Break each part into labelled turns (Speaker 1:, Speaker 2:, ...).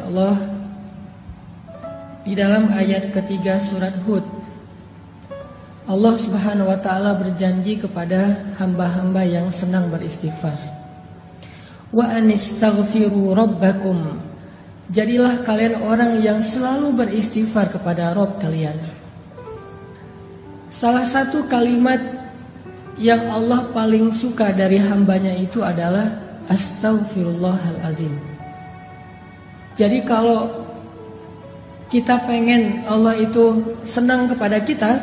Speaker 1: Allah di dalam ayat ketiga surat Hud, Allah Subhanahu wa ta'ala berjanji kepada hamba-hamba yang senang beristighfar. Wa anistaghfiru rabbakum, jadilah kalian orang yang selalu beristighfar kepada Rabb kalian. Salah satu kalimat yang Allah paling suka dari hambanya itu adalah astaghfirullahalazim. Jadi kalau kita pengen Allah itu senang kepada kita,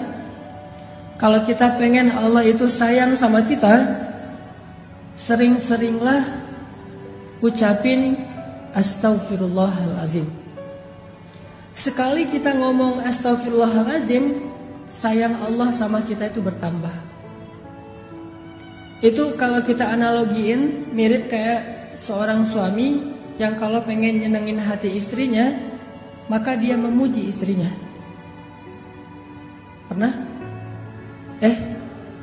Speaker 1: kalau kita pengen Allah itu sayang sama kita, sering-seringlah ucapin astaghfirullahalazim. Sekali kita ngomong astaghfirullahalazim, sayang Allah sama kita itu bertambah. Itu kalau kita analogiin mirip kayak seorang suami yang kalau pengen nyenengin hati istrinya, maka dia memuji istrinya. Pernah?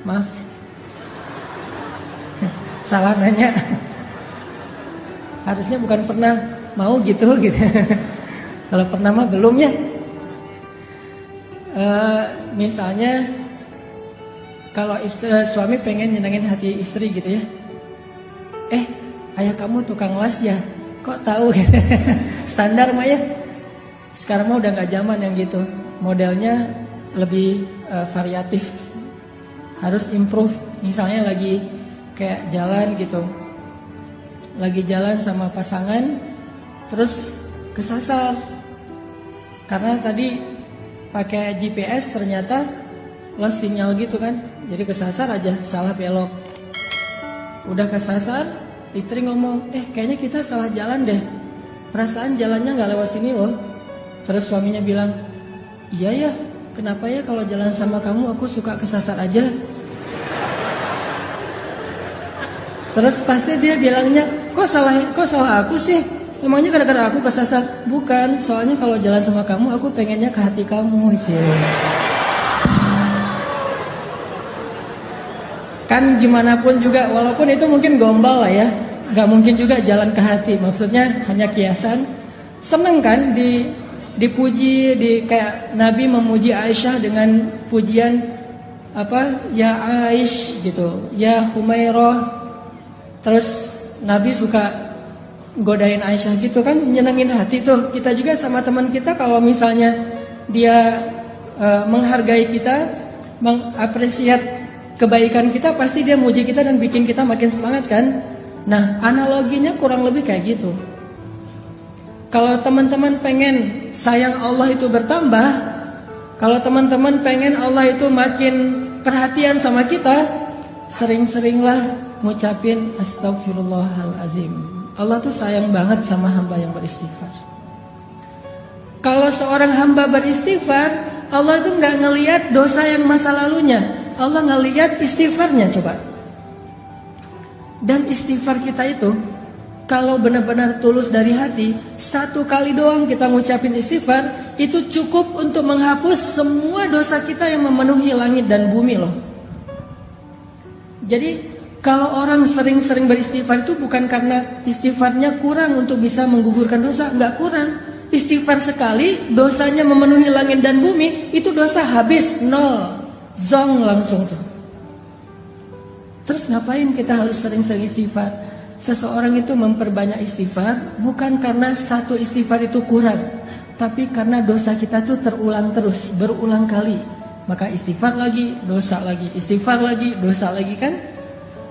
Speaker 1: Maaf, salah nanya. Harusnya bukan pernah, mau gitu. Kalau pernah mah belum ya. Misalnya kalau suami pengen nyenengin hati istri gitu ya. Ayah kamu tukang las ya? Kok tahu? Standar mah ya. Sekarang mah udah gak zaman yang gitu. Modelnya lebih variatif. Harus improve. Misalnya lagi kayak jalan gitu, lagi jalan sama pasangan, terus kesasar karena tadi pakai GPS ternyata lost sinyal gitu kan. Jadi kesasar aja, salah belok. Udah kesasar, istri ngomong, kayaknya kita salah jalan deh, perasaan jalannya gak lewat sini loh. Terus suaminya bilang, iya ya, kenapa ya kalau jalan sama kamu aku suka kesasar aja. Terus pasti dia bilangnya, kok salah aku sih? Emangnya gara-gara aku kesasar? Bukan, soalnya kalau jalan sama kamu aku pengennya ke hati kamu sih. Kan gimana pun juga, walaupun itu mungkin gombal lah ya, gak mungkin juga jalan ke hati. Maksudnya hanya kiasan. Seneng kan dipuji, kayak Nabi memuji Aisyah dengan pujian apa? Ya Aish gitu, ya Humairah. Terus Nabi suka godain Aisyah gitu kan, nyenengin hati tuh. Kita juga sama teman kita kalau misalnya dia menghargai kita, mengapresiat kebaikan kita, pasti dia muji kita dan bikin kita makin semangat kan. Nah, analoginya kurang lebih kayak gitu. Kalau teman-teman pengen sayang Allah itu bertambah, kalau teman-teman pengen Allah itu makin perhatian sama kita, sering-seringlah ngucapin astaghfirullahalazim. Allah tuh sayang banget sama hamba yang beristighfar. Kalau seorang hamba beristighfar, Allah itu gak ngelihat dosa yang masa lalunya, Allah ngelihat istighfarnya. Coba. Dan istighfar kita itu kalau benar-benar tulus dari hati, satu kali doang kita ngucapin istighfar, itu cukup untuk menghapus semua dosa kita yang memenuhi langit dan bumi loh. Jadi kalau orang sering-sering beristighfar itu bukan karena istighfarnya kurang untuk bisa menggugurkan dosa, enggak kurang. Istighfar sekali, dosanya memenuhi langit dan bumi, itu dosa habis, nol, zong langsung tuh. Terus ngapain kita harus sering-sering istighfar? Seseorang itu memperbanyak istighfar bukan karena satu istighfar itu kurang, tapi karena dosa kita tuh terulang terus, berulang kali. Maka istighfar lagi, dosa lagi, istighfar lagi, dosa lagi kan?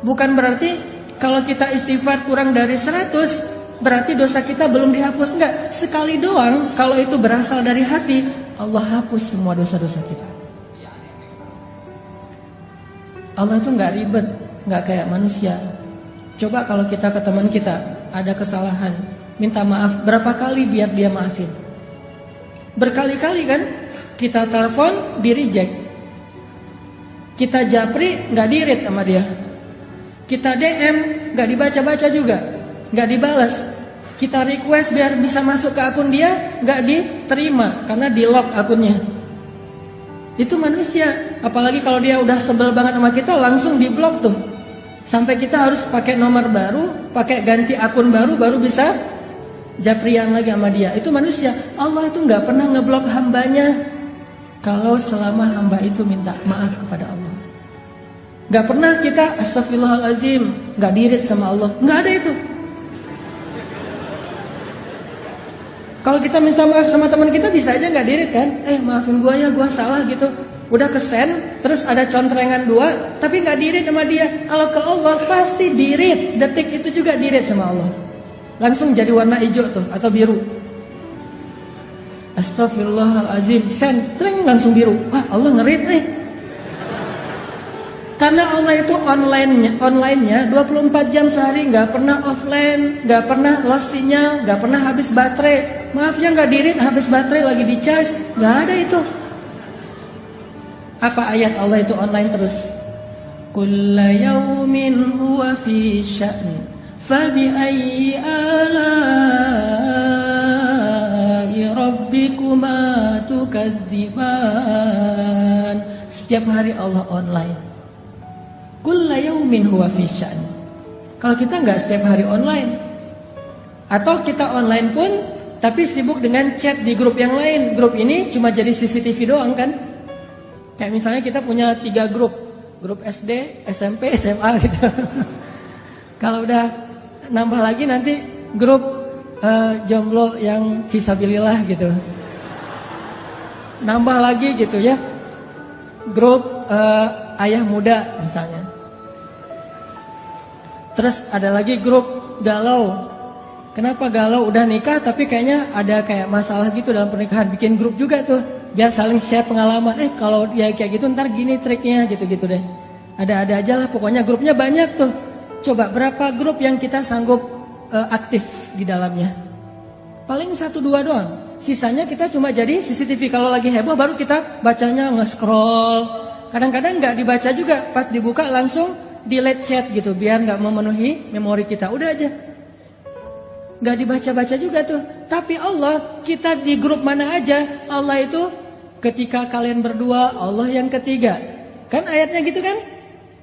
Speaker 1: Bukan berarti kalau kita istighfar kurang dari 100, berarti dosa kita belum dihapus. Enggak, sekali doang. Kalau itu berasal dari hati, Allah hapus semua dosa-dosa kita. Allah itu enggak ribet, enggak kayak manusia. Coba kalau kita ke teman kita ada kesalahan, minta maaf berapa kali biar dia maafin? Berkali-kali kan? Kita telepon, di reject. Kita japri, enggak di-read sama dia. Kita DM, gak dibaca-baca juga, gak dibalas. Kita request biar bisa masuk ke akun dia, gak diterima karena di lock akunnya. Itu manusia. Apalagi kalau dia udah sebel banget sama kita, langsung di blok tuh. Sampai kita harus pakai nomor baru, pakai ganti akun baru, baru bisa japrian lagi sama dia. Itu manusia. Allah itu nggak pernah ngeblok hambanya kalau selama hamba itu minta maaf kepada Allah. Nggak pernah kita astagfirullahalazim, nggak dirit sama Allah. Nggak ada itu. Kalau kita minta maaf sama teman kita bisa aja nggak dirit kan? Maafin gua ya, gua salah gitu. Udah kesen, terus ada contrengan 2, tapi nggak dirit sama dia. Kalau ke Allah pasti dirit, detik itu juga dirit sama Allah. Langsung jadi warna hijau tuh atau biru. Astagfirullahalazim, sentreng langsung biru. Wah, Allah ngerit nih. Karena Allah itu online-nya 24 jam sehari, nggak pernah offline, nggak pernah lost sinyal, nggak pernah habis baterai. Maaf ya nggak dirit, habis baterai lagi di charge, nggak ada itu. Apa ayat Allah itu online terus? Kulla yawmin huwa fi sya'n, fabi ayyi ala'i rabbikuma tukadziban. Setiap hari Allah online. Kulla yawmin huwa fi sya'n. Kalau kita nggak setiap hari online, atau kita online pun tapi sibuk dengan chat di grup yang lain. Grup ini cuma jadi CCTV doang kan? Kayak misalnya kita punya 3 grup SD, SMP, SMA gitu. Kalau udah nambah lagi nanti grup jomblo yang fisabilillah gitu. Nambah lagi gitu ya. Grup ayah muda misalnya. Terus ada lagi grup galau. Kenapa galau? Udah nikah tapi kayaknya ada kayak masalah gitu dalam pernikahan. Bikin grup juga tuh. Biar saling share pengalaman. Kalau ya kayak gitu ntar gini triknya gitu-gitu deh. Ada-ada aja lah pokoknya grupnya banyak tuh. Coba berapa grup yang kita sanggup aktif di dalamnya? Paling 1-2 doang. Sisanya kita cuma jadi CCTV. Kalau lagi heboh baru kita bacanya nge-scroll. Kadang-kadang nggak dibaca juga. Pas dibuka langsung delete chat gitu. Biar nggak memenuhi memori kita. Udah aja. Nggak dibaca-baca juga tuh. Tapi Allah, kita di grup mana aja, Allah itu ketika kalian berdua, Allah yang ketiga. Kan ayatnya gitu kan?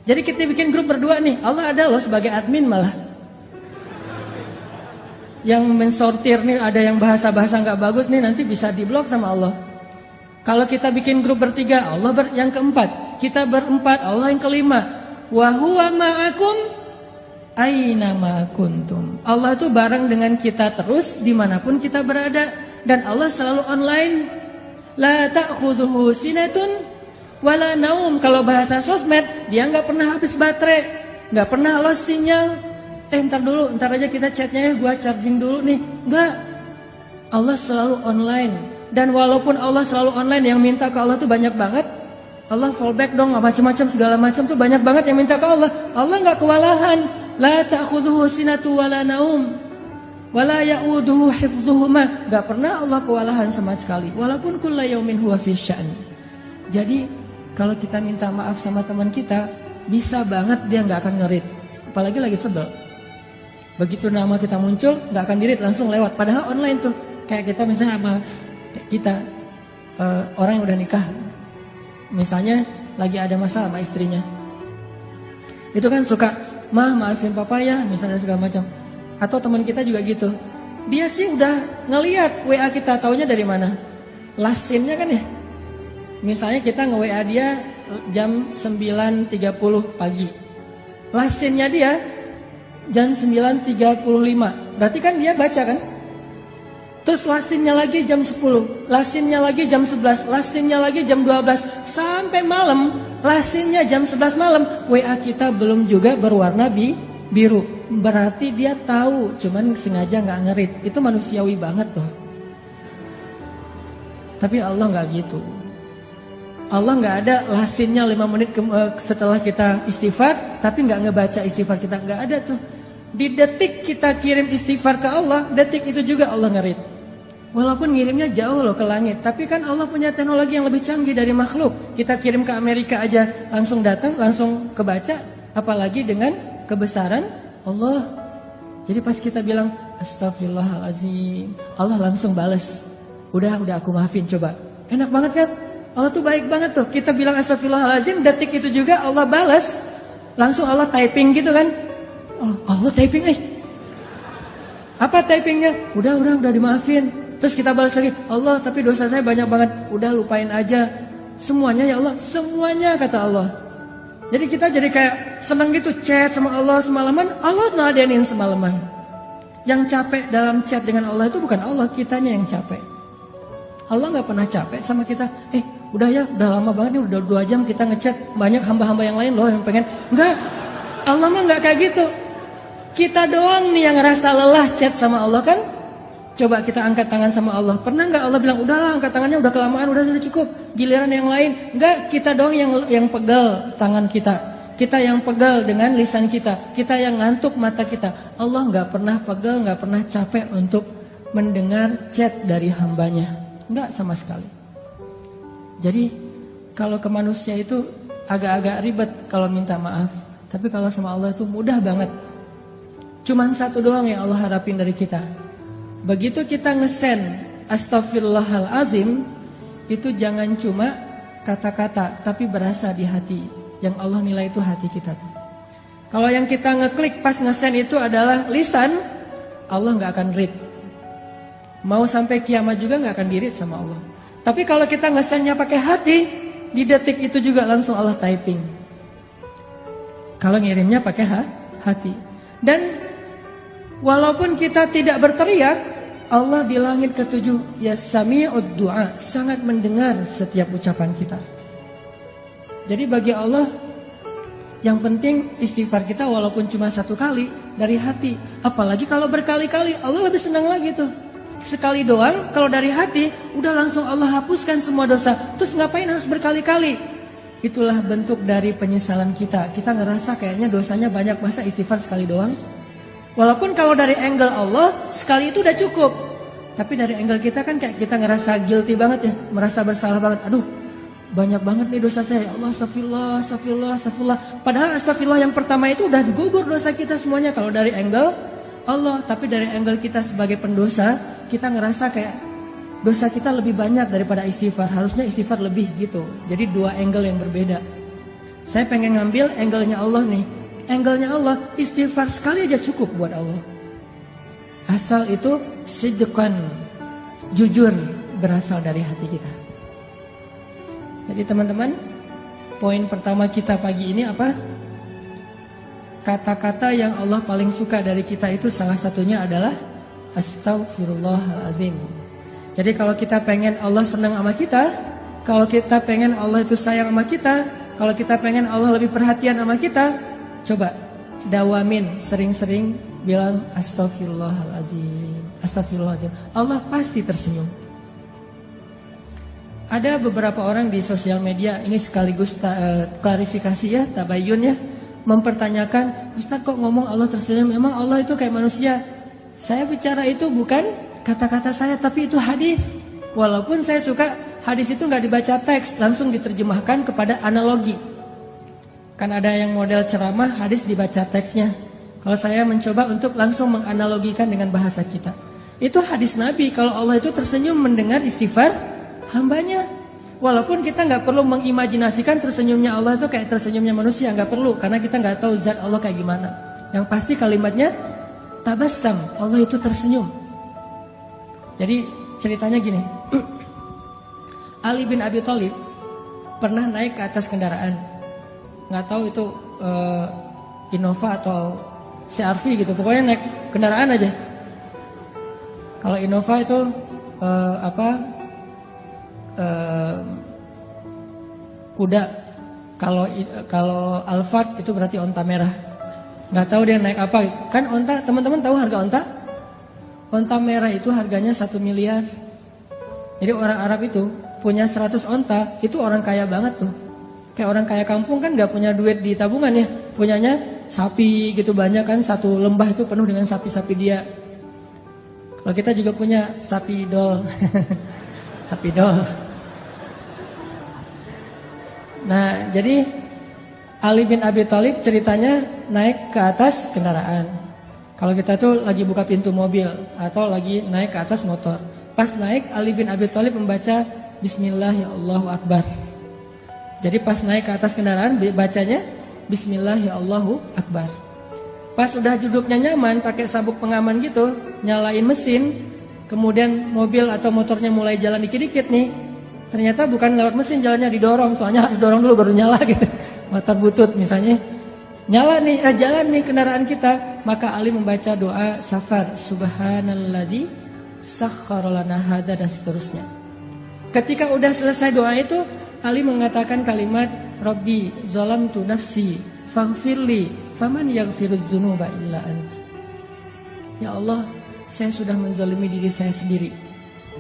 Speaker 1: Jadi kita bikin grup berdua nih, Allah ada loh sebagai admin malah. Yang mensortir nih, ada yang bahasa-bahasa nggak bagus nih, nanti bisa diblok sama Allah. Kalau kita bikin grup bertiga, Allah yang keempat. Kita berempat, Allah yang kelima. Wa huwa ma'akum aina ma kuntum. Allah itu bareng dengan kita terus dimanapun kita berada. Dan Allah selalu online. La ta'khudhuhu sinatun wala naum. Kalau bahasa sosmed, dia gak pernah habis baterai, gak pernah lost sinyal. Ntar aja kita chatnya ya, gua charging dulu nih. Enggak. Allah selalu online. Dan walaupun Allah selalu online, yang minta ke Allah tuh banyak banget. Allah fallback dong, macam-macam segala macam tuh banyak banget yang minta ke Allah. Allah gak kewalahan. La ta'khudhuhu sinatu wala naum wala ya'uduhu hifdhuhuma. Gak pernah Allah kewalahan sama sekali. Walaupun kulla yaumin huwa fi sya'n. Jadi kalau kita minta maaf sama teman kita, bisa banget dia gak akan ngerit. Apalagi lagi sebel. Begitu nama kita muncul, gak akan dirit, langsung lewat. Padahal online tuh. Kayak kita misalnya sama kita orang yang udah nikah, misalnya lagi ada masalah sama istrinya, itu kan suka, maafin papa ya, misalnya segala macam. Atau teman kita juga gitu. Dia sih udah ngelihat WA kita, taunya dari mana? Last scene-nya kan ya. Misalnya kita nge-WA dia jam 9.30 pagi. Last scene-nya dia jam 9.35. Berarti kan dia baca kan? Terus last scene-nya lagi jam 10. Last scene-nya lagi jam 11. Last scene-nya lagi jam 12. Sampai malam. Last scene-nya jam 11 malam. WA kita belum juga berwarna biru. Berarti dia tahu, cuman sengaja gak ngerit. Itu manusiawi banget tuh. Tapi Allah gak gitu. Allah gak ada last scene-nya 5 menit setelah kita istighfar, tapi gak ngebaca istighfar kita. Gak ada tuh. Di detik kita kirim istighfar ke Allah, detik itu juga Allah ngerit. Walaupun ngirimnya jauh loh ke langit, tapi kan Allah punya teknologi yang lebih canggih dari makhluk. Kita kirim ke Amerika aja langsung datang, langsung kebaca, apalagi dengan kebesaran Allah. Jadi pas kita bilang astagfirullahalazim, Allah langsung balas. Udah aku maafin, coba. Enak banget kan? Allah tuh baik banget tuh. Kita bilang astagfirullahalazim, detik itu juga Allah balas. Langsung Allah typing gitu kan? Oh, Allah typing Apa typingnya? Udah dimaafin. Terus kita balas lagi, Allah tapi dosa saya banyak banget. Udah lupain aja. Semuanya ya Allah, semuanya kata Allah. Jadi kita jadi kayak senang gitu chat sama Allah semalaman. Allah nadenin semalaman. Yang capek dalam chat dengan Allah itu bukan Allah, kitanya yang capek. Allah gak pernah capek sama kita. Udah ya, udah lama banget nih, udah 2 jam kita ngechat. Banyak hamba-hamba yang lain loh yang pengen. Enggak, Allah mah gak kayak gitu. Kita doang nih yang ngerasa lelah chat sama Allah kan. Coba kita angkat tangan sama Allah. Pernah gak Allah bilang, udahlah angkat tangannya udah kelamaan, udah cukup. Giliran yang lain. Enggak, kita doang yang pegal tangan kita. Kita yang pegal dengan lisan kita. Kita yang ngantuk mata kita. Allah gak pernah pegal, gak pernah capek untuk mendengar chat dari hambanya. Enggak sama sekali. Jadi kalau ke manusia itu agak-agak ribet kalau minta maaf. Tapi kalau sama Allah itu mudah banget. Cuman satu doang yang Allah harapin dari kita. Begitu kita ngesend astaghfirullahalazim, itu jangan cuma kata-kata tapi berasa di hati. Yang Allah nilai itu hati kita tuh. Kalau yang kita ngeklik pas ngesend itu adalah lisan, Allah gak akan read. Mau sampai kiamat juga gak akan di-read sama Allah. Tapi kalau kita ngesendnya pakai hati, di detik itu juga langsung Allah typing. Kalau ngirimnya pakai hati. Dan walaupun kita tidak berteriak, Allah di langit ke-7 ya sami'ud du'a, sangat mendengar setiap ucapan kita. Jadi bagi Allah yang penting istighfar kita walaupun cuma 1 kali dari hati. Apalagi kalau berkali-kali, Allah lebih senang lagi tuh. Sekali doang kalau dari hati udah langsung Allah hapuskan semua dosa. Terus ngapain harus berkali-kali? Itulah bentuk dari penyesalan kita. Kita ngerasa kayaknya dosanya banyak, masa istighfar sekali doang. Walaupun kalau dari angle Allah sekali itu udah cukup. Tapi dari angle kita kan kayak kita ngerasa guilty banget ya, merasa bersalah banget. Aduh, banyak banget nih dosa saya. Ya Allah, astagfirullah. Padahal astagfirullah yang pertama itu udah gugur dosa kita semuanya kalau dari angle Allah. Tapi dari angle kita sebagai pendosa, kita ngerasa kayak dosa kita lebih banyak daripada istighfar. Harusnya istighfar lebih gitu. Jadi 2 angle yang berbeda. Saya pengen ngambil angle-nya Allah nih. Angle-nya Allah, istighfar sekali aja cukup buat Allah. Asal itu sidqan, jujur, berasal dari hati kita. Jadi teman-teman, poin pertama kita pagi ini apa? Kata-kata yang Allah paling suka dari kita itu salah satunya adalah astaghfirullahalazim. Jadi kalau kita pengen Allah senang sama kita, kalau kita pengen Allah itu sayang sama kita, kalau kita pengen Allah lebih perhatian sama kita, coba dawamin sering-sering bilang astaghfirullahalazim, astaghfirullahalazim. Allah pasti tersenyum. Ada beberapa orang di sosial media, ini sekaligus klarifikasi ya, tabayun ya, mempertanyakan, Ustaz kok ngomong Allah tersenyum, emang Allah itu kayak manusia? Saya bicara itu bukan kata-kata saya, tapi itu hadis. Walaupun saya suka hadis itu nggak dibaca teks, langsung diterjemahkan kepada analogi. Kan ada yang model ceramah, hadis dibaca teksnya. Kalau saya mencoba untuk langsung menganalogikan dengan bahasa kita. Itu hadis Nabi, kalau Allah itu tersenyum mendengar istighfar hambanya. Walaupun kita nggak perlu mengimajinasikan tersenyumnya Allah itu kayak tersenyumnya manusia, nggak perlu, karena kita nggak tahu zat Allah kayak gimana. Yang pasti kalimatnya tabassam, Allah itu tersenyum. Jadi ceritanya gini, Ali bin Abi Thalib pernah naik ke atas kendaraan, nggak tahu itu Innova atau CR-V gitu, pokoknya naik kendaraan aja. Kalau Innova itu kuda, kalau Alphard itu berarti onta merah. Nggak tahu dia naik apa. Kan onta, teman-teman tahu harga onta? Onta merah itu harganya 1 miliar. Jadi orang Arab itu punya 100 onta, itu orang kaya banget tuh. Kayak orang kaya kampung kan nggak punya duit di tabungan ya, punyanya sapi gitu banyak kan, satu lembah itu penuh dengan sapi-sapi dia. Kalau kita juga punya sapi dol, sapi dol. Nah, jadi Ali bin Abi Thalib ceritanya naik ke atas kendaraan. Kalau kita tuh lagi buka pintu mobil atau lagi naik ke atas motor. Pas naik, Ali bin Abi Thalib membaca Bismillah ya Allahu Akbar. Jadi pas naik ke atas kendaraan bacanya Bismillah ya Allahu Akbar. Pas udah duduknya nyaman, pakai sabuk pengaman gitu, nyalain mesin, kemudian mobil atau motornya mulai jalan dikit-dikit nih. Ternyata bukan lewat mesin jalannya, didorong, soalnya harus dorong dulu baru nyala gitu. Motor butut misalnya. Nyala nih, jalan nih kendaraan kita. Maka Ali membaca doa safar, subhanalladzi sakhkhara lana hadza, dan seterusnya. Ketika udah selesai doa itu, Ali mengatakan kalimat Rabbi zalamtu nafsi faghfirli faman yaghfirudz dzunuba illa ant. Ya Allah, saya sudah menzalimi diri saya sendiri.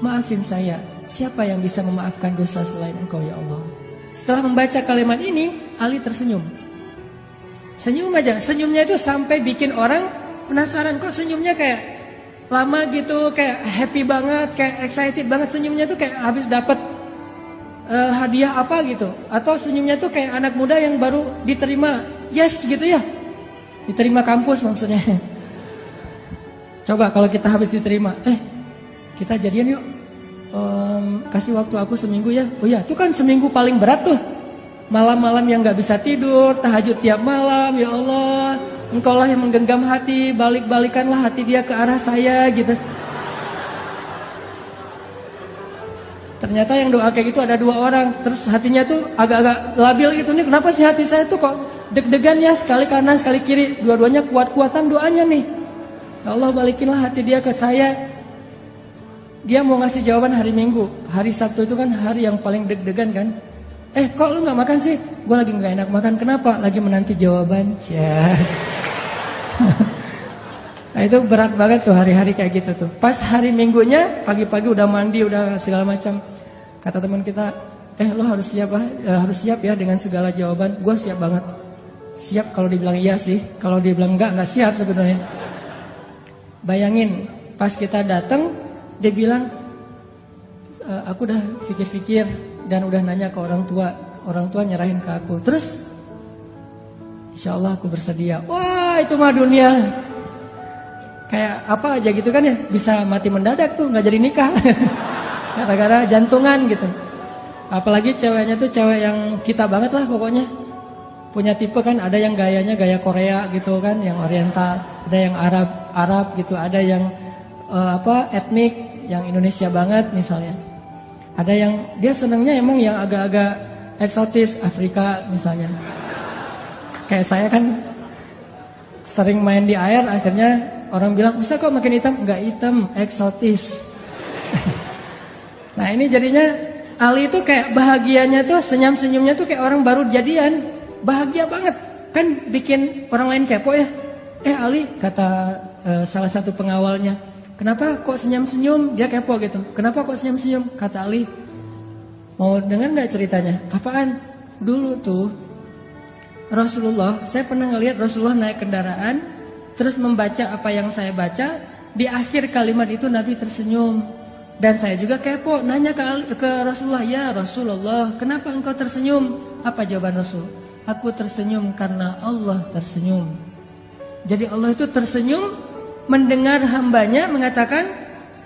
Speaker 1: Maafin saya. Siapa yang bisa memaafkan dosa selain Engkau ya Allah? Setelah membaca kalimat ini, Ali tersenyum. Senyum aja. Senyumnya itu sampai bikin orang penasaran, kok senyumnya kayak lama gitu, kayak happy banget, kayak excited banget. Senyumnya tuh kayak habis dapat hadiah apa gitu. Atau senyumnya tuh kayak anak muda yang baru diterima yes gitu ya. Diterima kampus maksudnya. Coba kalau kita habis diterima, kita jadian yuk. Kasih waktu aku seminggu ya. Oh ya, itu kan seminggu paling berat tuh. Malam-malam yang gak bisa tidur, tahajud tiap malam. Ya Allah, Engkaulah yang menggenggam hati, balik-balikanlah hati dia ke arah saya gitu. Ternyata yang doa kayak gitu ada 2 orang. Terus hatinya tuh agak-agak labil gitu nih. Kenapa sih hati saya tuh kok deg-degan ya, sekali kanan sekali kiri, dua-duanya kuat-kuatan doanya nih. Ya Allah, balikinlah hati dia ke saya. Dia mau ngasih jawaban hari Minggu. Hari Sabtu itu kan hari yang paling deg-degan kan. Kok lu gak makan sih? Gue lagi gak enak makan. Kenapa? Lagi menanti jawaban. Nah itu berat banget tuh hari-hari kayak gitu tuh. Pas hari Minggunya, pagi-pagi udah mandi, udah segala macam. Kata teman kita, lo harus siap harus siap ya dengan segala jawaban. Gue siap banget. Siap kalau dibilang iya sih. Kalau dibilang enggak siap sebenarnya. Bayangin, pas kita datang, dia bilang, aku udah pikir-pikir dan udah nanya ke orang tua. Orang tua nyerahin ke aku. Terus, insya Allah aku bersedia. Wah, itu mah dunia. Kayak apa aja gitu kan ya. Bisa mati mendadak tuh, gak jadi nikah. Gara-gara jantungan gitu. Apalagi ceweknya tuh cewek yang kita banget lah pokoknya. Punya tipe kan, ada yang gayanya gaya Korea gitu kan, yang oriental. Ada yang Arab gitu. Ada yang etnik, yang Indonesia banget misalnya. Ada yang dia senangnya emang yang agak-agak eksotis, Afrika misalnya. Kayak saya kan sering main di air, akhirnya orang bilang, Ustaz kok makin hitam? Enggak hitam, eksotis. Nah ini jadinya Ali itu kayak bahagianya tuh, senyum-senyumnya tuh kayak orang baru jadian. Bahagia banget. Kan bikin orang lain kepo ya. Ali, kata salah satu pengawalnya, kenapa kok senyum-senyum? Dia kepo gitu. Kenapa kok senyum-senyum? Kata Ali, mau dengar gak ceritanya? Apaan? Dulu tuh Rasulullah, saya pernah ngelihat Rasulullah naik kendaraan, terus membaca apa yang saya baca. Di akhir kalimat itu Nabi tersenyum. Dan saya juga kepo, nanya ke Rasulullah, ya Rasulullah, kenapa engkau tersenyum? Apa jawaban Rasul? Aku tersenyum karena Allah tersenyum. Jadi Allah itu tersenyum mendengar hambanya mengatakan,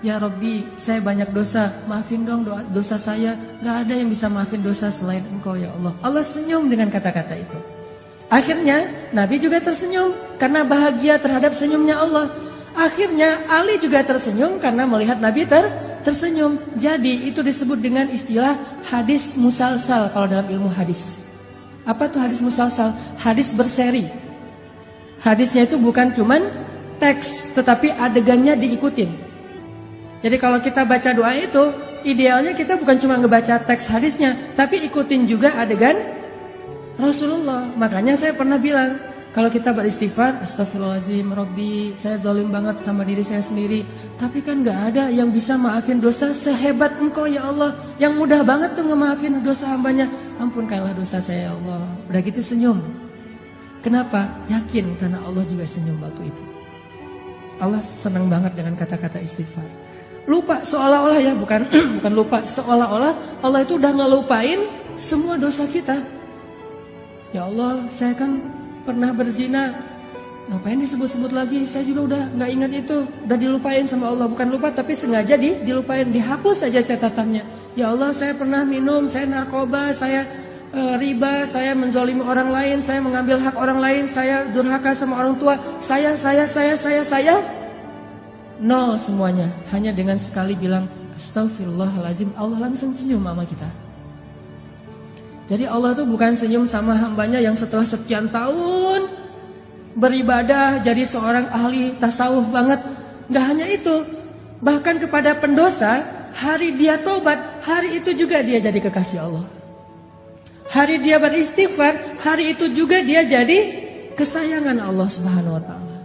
Speaker 1: ya Rabbi, saya banyak dosa, maafin dong dosa saya. Gak ada yang bisa maafin dosa selain Engkau ya Allah. Allah senyum dengan kata-kata itu. Akhirnya Nabi juga tersenyum karena bahagia terhadap senyumnya Allah. Akhirnya Ali juga tersenyum karena melihat Nabi tersenyum. Jadi itu disebut dengan istilah hadis musalsal kalau dalam ilmu hadis. Apa tuh hadis musalsal? Hadis berseri. Hadisnya itu bukan cuman teks, tetapi adegannya diikutin. Jadi kalau kita baca doa itu, idealnya kita bukan cuma ngebaca teks hadisnya, tapi ikutin juga adegan Rasulullah. Makanya saya pernah bilang, kalau kita beristighfar, astagfirullahaladzim, Rabbi, saya zalim banget sama diri saya sendiri. Tapi kan gak ada yang bisa maafin dosa sehebat Engkau ya Allah. Yang mudah banget tuh ngemaafin dosa hambanya. Ampunkanlah dosa saya ya Allah. Udah gitu senyum. Kenapa? Yakin karena Allah juga senyum waktu itu. Allah senang banget dengan kata-kata istighfar. Lupa seolah-olah ya, bukan lupa, seolah-olah Allah itu udah ngelupain semua dosa kita. Ya Allah, saya kan pernah berzina. Ngapain disebut-sebut lagi? Saya juga udah gak ingat itu. Udah dilupain sama Allah. Bukan lupa tapi sengaja dilupain. Dihapus saja catatannya. Ya Allah, saya pernah minum, saya narkoba, saya riba, saya menzalimi orang lain, saya mengambil hak orang lain, saya durhaka sama orang tua, saya. Nol semuanya. Hanya dengan sekali bilang Astaghfirullahaladzim, Allah langsung senyum sama kita. Jadi Allah tuh bukan senyum sama hambanya yang setelah sekian tahun beribadah jadi seorang ahli tasawuf banget. Gak hanya itu, bahkan kepada pendosa, hari dia taubat, hari itu juga dia jadi kekasih Allah. Hari dia beristighfar, hari itu juga dia jadi kesayangan Allah Subhanahu wa taala.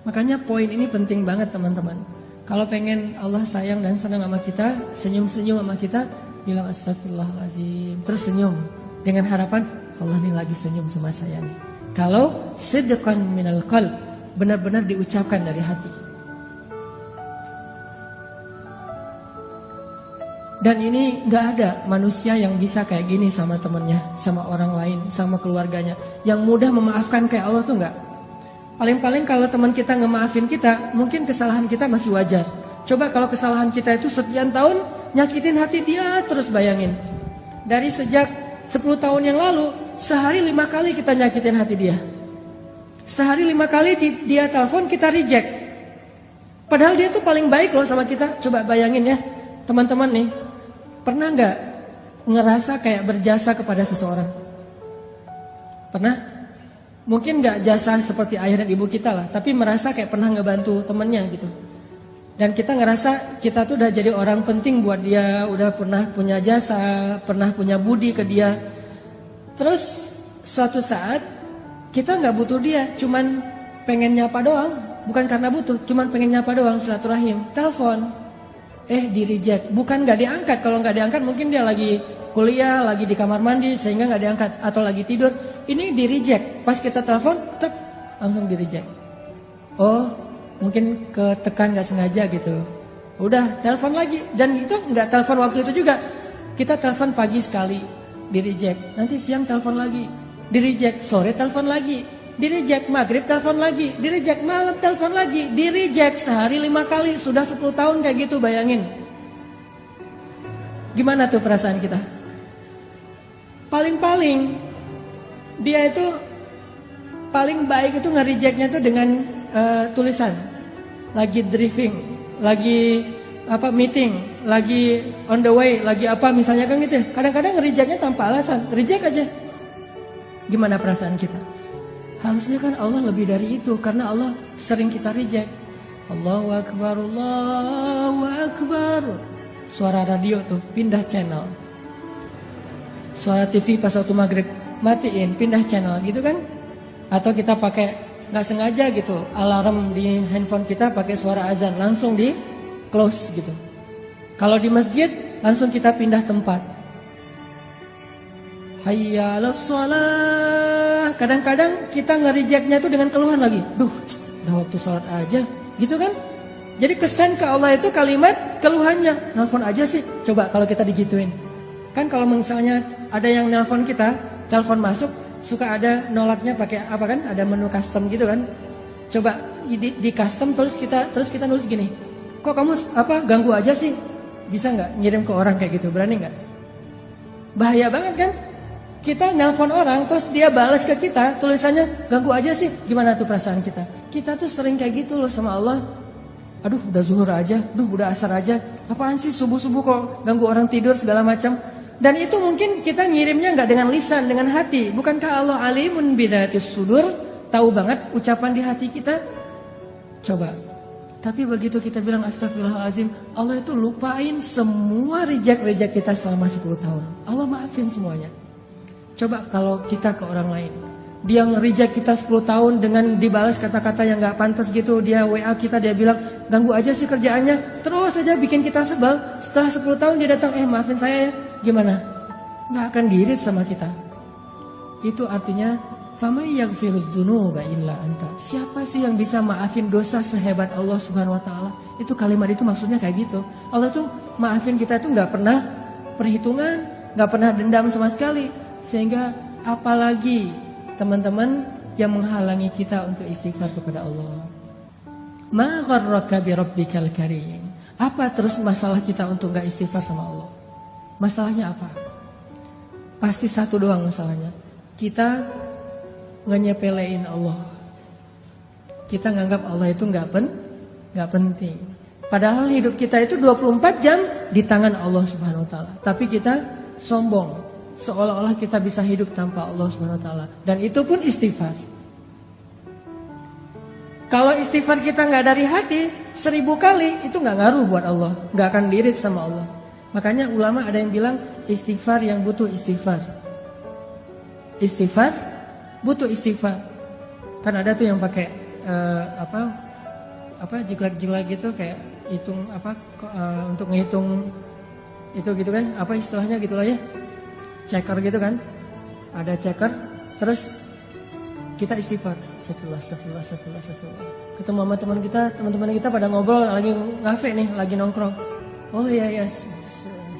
Speaker 1: Makanya poin ini penting banget teman-teman. Kalau pengen Allah sayang dan senang sama kita, senyum-senyum sama kita, bilang astagfirullahaladzim, terus senyum dengan harapan Allah nih lagi senyum sama saya nih. Kalau sidqan minal qalb, benar-benar diucapkan dari hati. Dan ini gak ada manusia yang bisa kayak gini sama temennya, sama orang lain, sama keluarganya. Yang mudah memaafkan kayak Allah tuh gak. Paling-paling kalau teman kita ngemaafin kita, mungkin kesalahan kita masih wajar. Coba kalau kesalahan kita itu sekian tahun, nyakitin hati dia terus, bayangin. Dari sejak 10 tahun yang lalu, sehari 5 kali kita nyakitin hati dia. Sehari 5 kali dia telepon, kita reject. Padahal dia tuh paling baik loh sama kita. Coba bayangin ya, teman-teman nih. Pernah gak ngerasa kayak berjasa kepada seseorang? Pernah? Mungkin gak jasa seperti ayah dan ibu kita lah, tapi merasa kayak pernah ngebantu temennya gitu. Dan kita ngerasa kita tuh udah jadi orang penting buat dia, udah pernah punya jasa, pernah punya budi ke dia. Terus suatu saat kita gak butuh dia, cuman pengen nyapa doang. Bukan karena butuh, cuman pengen nyapa doang, silaturahim. Telepon, di reject. Bukan gak diangkat, kalau gak diangkat mungkin dia lagi kuliah, lagi di kamar mandi sehingga gak diangkat, atau lagi tidur. Ini di reject. Pas kita telepon, langsung di reject. Oh, mungkin ketekan gak sengaja gitu. Udah, telepon lagi. Dan itu gak telepon waktu itu juga. Kita telepon pagi sekali, di reject. Nanti siang telepon lagi, di reject. Sore telepon lagi, di reject. Maghrib telepon lagi, di reject. Malam telepon lagi, di reject. Sehari 5 kali, sudah 10 tahun kayak gitu, bayangin. Gimana tuh perasaan kita? Paling-paling dia itu paling baik itu nge-rejectnya tuh dengan tulisan. Lagi driving, lagi meeting, lagi on the way, lagi apa misalnya kan gitu. Kadang-kadang nge-rejectnya tanpa alasan, reject aja. Gimana perasaan kita? Harusnya kan Allah lebih dari itu, karena Allah sering kita reject. Allahu Akbar, Allahu Akbar. Suara radio tuh pindah channel. Suara TV pas waktu maghrib matiin, pindah channel gitu kan. Atau kita pakai gak sengaja gitu, alarm di handphone kita pakai suara azan, langsung di close gitu. Kalau di masjid langsung kita pindah tempat. Hayya 'alas shalah. Kadang-kadang kita nge-rejectnya tuh dengan keluhan lagi. Duh, udah waktu sholat aja gitu kan. Jadi kesan ke Allah itu kalimat keluhannya. Nelfon aja sih. Coba kalau kita digituin. Kan kalau misalnya ada yang nelfon kita, telepon masuk, suka ada nolaknya pakai apa kan? Ada menu custom gitu kan? Coba di custom terus kita nulis gini. Kok kamu ganggu aja sih? Bisa nggak ngirim ke orang kayak gitu? Berani nggak? Bahaya banget kan? Kita nelpon orang terus dia balas ke kita tulisannya ganggu aja sih. Gimana tuh perasaan kita? Kita tuh sering kayak gitu loh sama Allah. Aduh udah zuhur aja, udah asar aja. Apaan sih subuh-subuh kok ganggu orang tidur segala macam. Dan itu mungkin kita ngirimnya nggak dengan lisan, dengan hati. Bukankah Allah alimun bidatis sudur, tahu banget ucapan di hati kita? Coba. Tapi begitu kita bilang astagfirullahaladzim, Allah itu lupain semua reject kita selama 10 tahun. Allah maafin semuanya. Coba kalau kita ke orang lain, dia nge-reject kita 10 tahun dengan dibalas kata-kata yang gak pantas gitu. Dia WA kita, dia bilang ganggu aja sih kerjaannya, terus aja bikin kita sebel. Setelah 10 tahun dia datang, maafin saya ya. Gimana? Gak akan diirit sama kita. Itu artinya famay yaghfiruz dzunuba illa anta. Siapa sih yang bisa maafin dosa sehebat Allah Subhanahu wa taala? Itu kalimat itu maksudnya kayak gitu. Allah tuh maafin kita itu gak pernah perhitungan, gak pernah dendam sama sekali. Sehingga apalagi teman-teman yang menghalangi kita untuk istighfar kepada Allah. Ma gharraka bi rabbikal karim. Apa terus masalah kita untuk enggak istighfar sama Allah? Masalahnya apa? Pasti satu doang masalahnya. Kita nge-nyepelein Allah. Kita nganggap Allah itu nggak penting. Padahal hidup kita itu 24 jam di tangan Allah Subhanahu wa taala. Tapi kita sombong, seolah-olah kita bisa hidup tanpa Allah Subhanahu wa taala. Dan itu pun istighfar. Kalau istighfar kita nggak dari hati, 1000 kali itu nggak ngaruh buat Allah, nggak akan dirit sama Allah. Makanya ulama ada yang bilang istighfar yang butuh istighfar. Istighfar butuh istighfar. Kan ada tuh yang pakai jiglak-jiglak gitu kayak hitung untuk ngitung itu gitu kan, apa istilahnya gitulah ya, checker gitu kan, ada checker, terus kita istighfar, astagfirullah. Ketemu sama teman-teman kita pada ngobrol lagi ngafe nih, lagi nongkrong, oh iya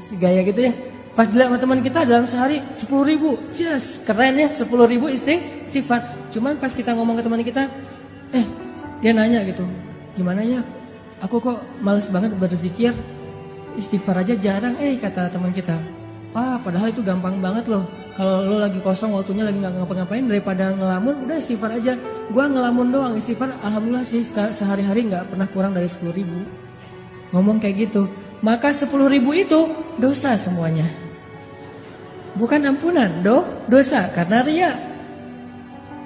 Speaker 1: si gaya gitu ya, pas dilihat sama teman kita dalam sehari 10.000, yes keren ya 10.000 istighfar. Cuman pas kita ngomong ke teman kita, dia nanya gitu, gimana ya? Aku kok males banget berzikir, istighfar aja jarang, kata teman kita. Padahal itu gampang banget loh. Kalau lo lagi kosong waktunya lagi nggak ngapa-ngapain, daripada ngelamun, udah istighfar aja. Gua ngelamun doang, istighfar alhamdulillah sih sehari-hari nggak pernah kurang dari 10.000. Ngomong kayak gitu, maka 10.000 itu dosa semuanya. Bukan ampunan, dosa karena riya.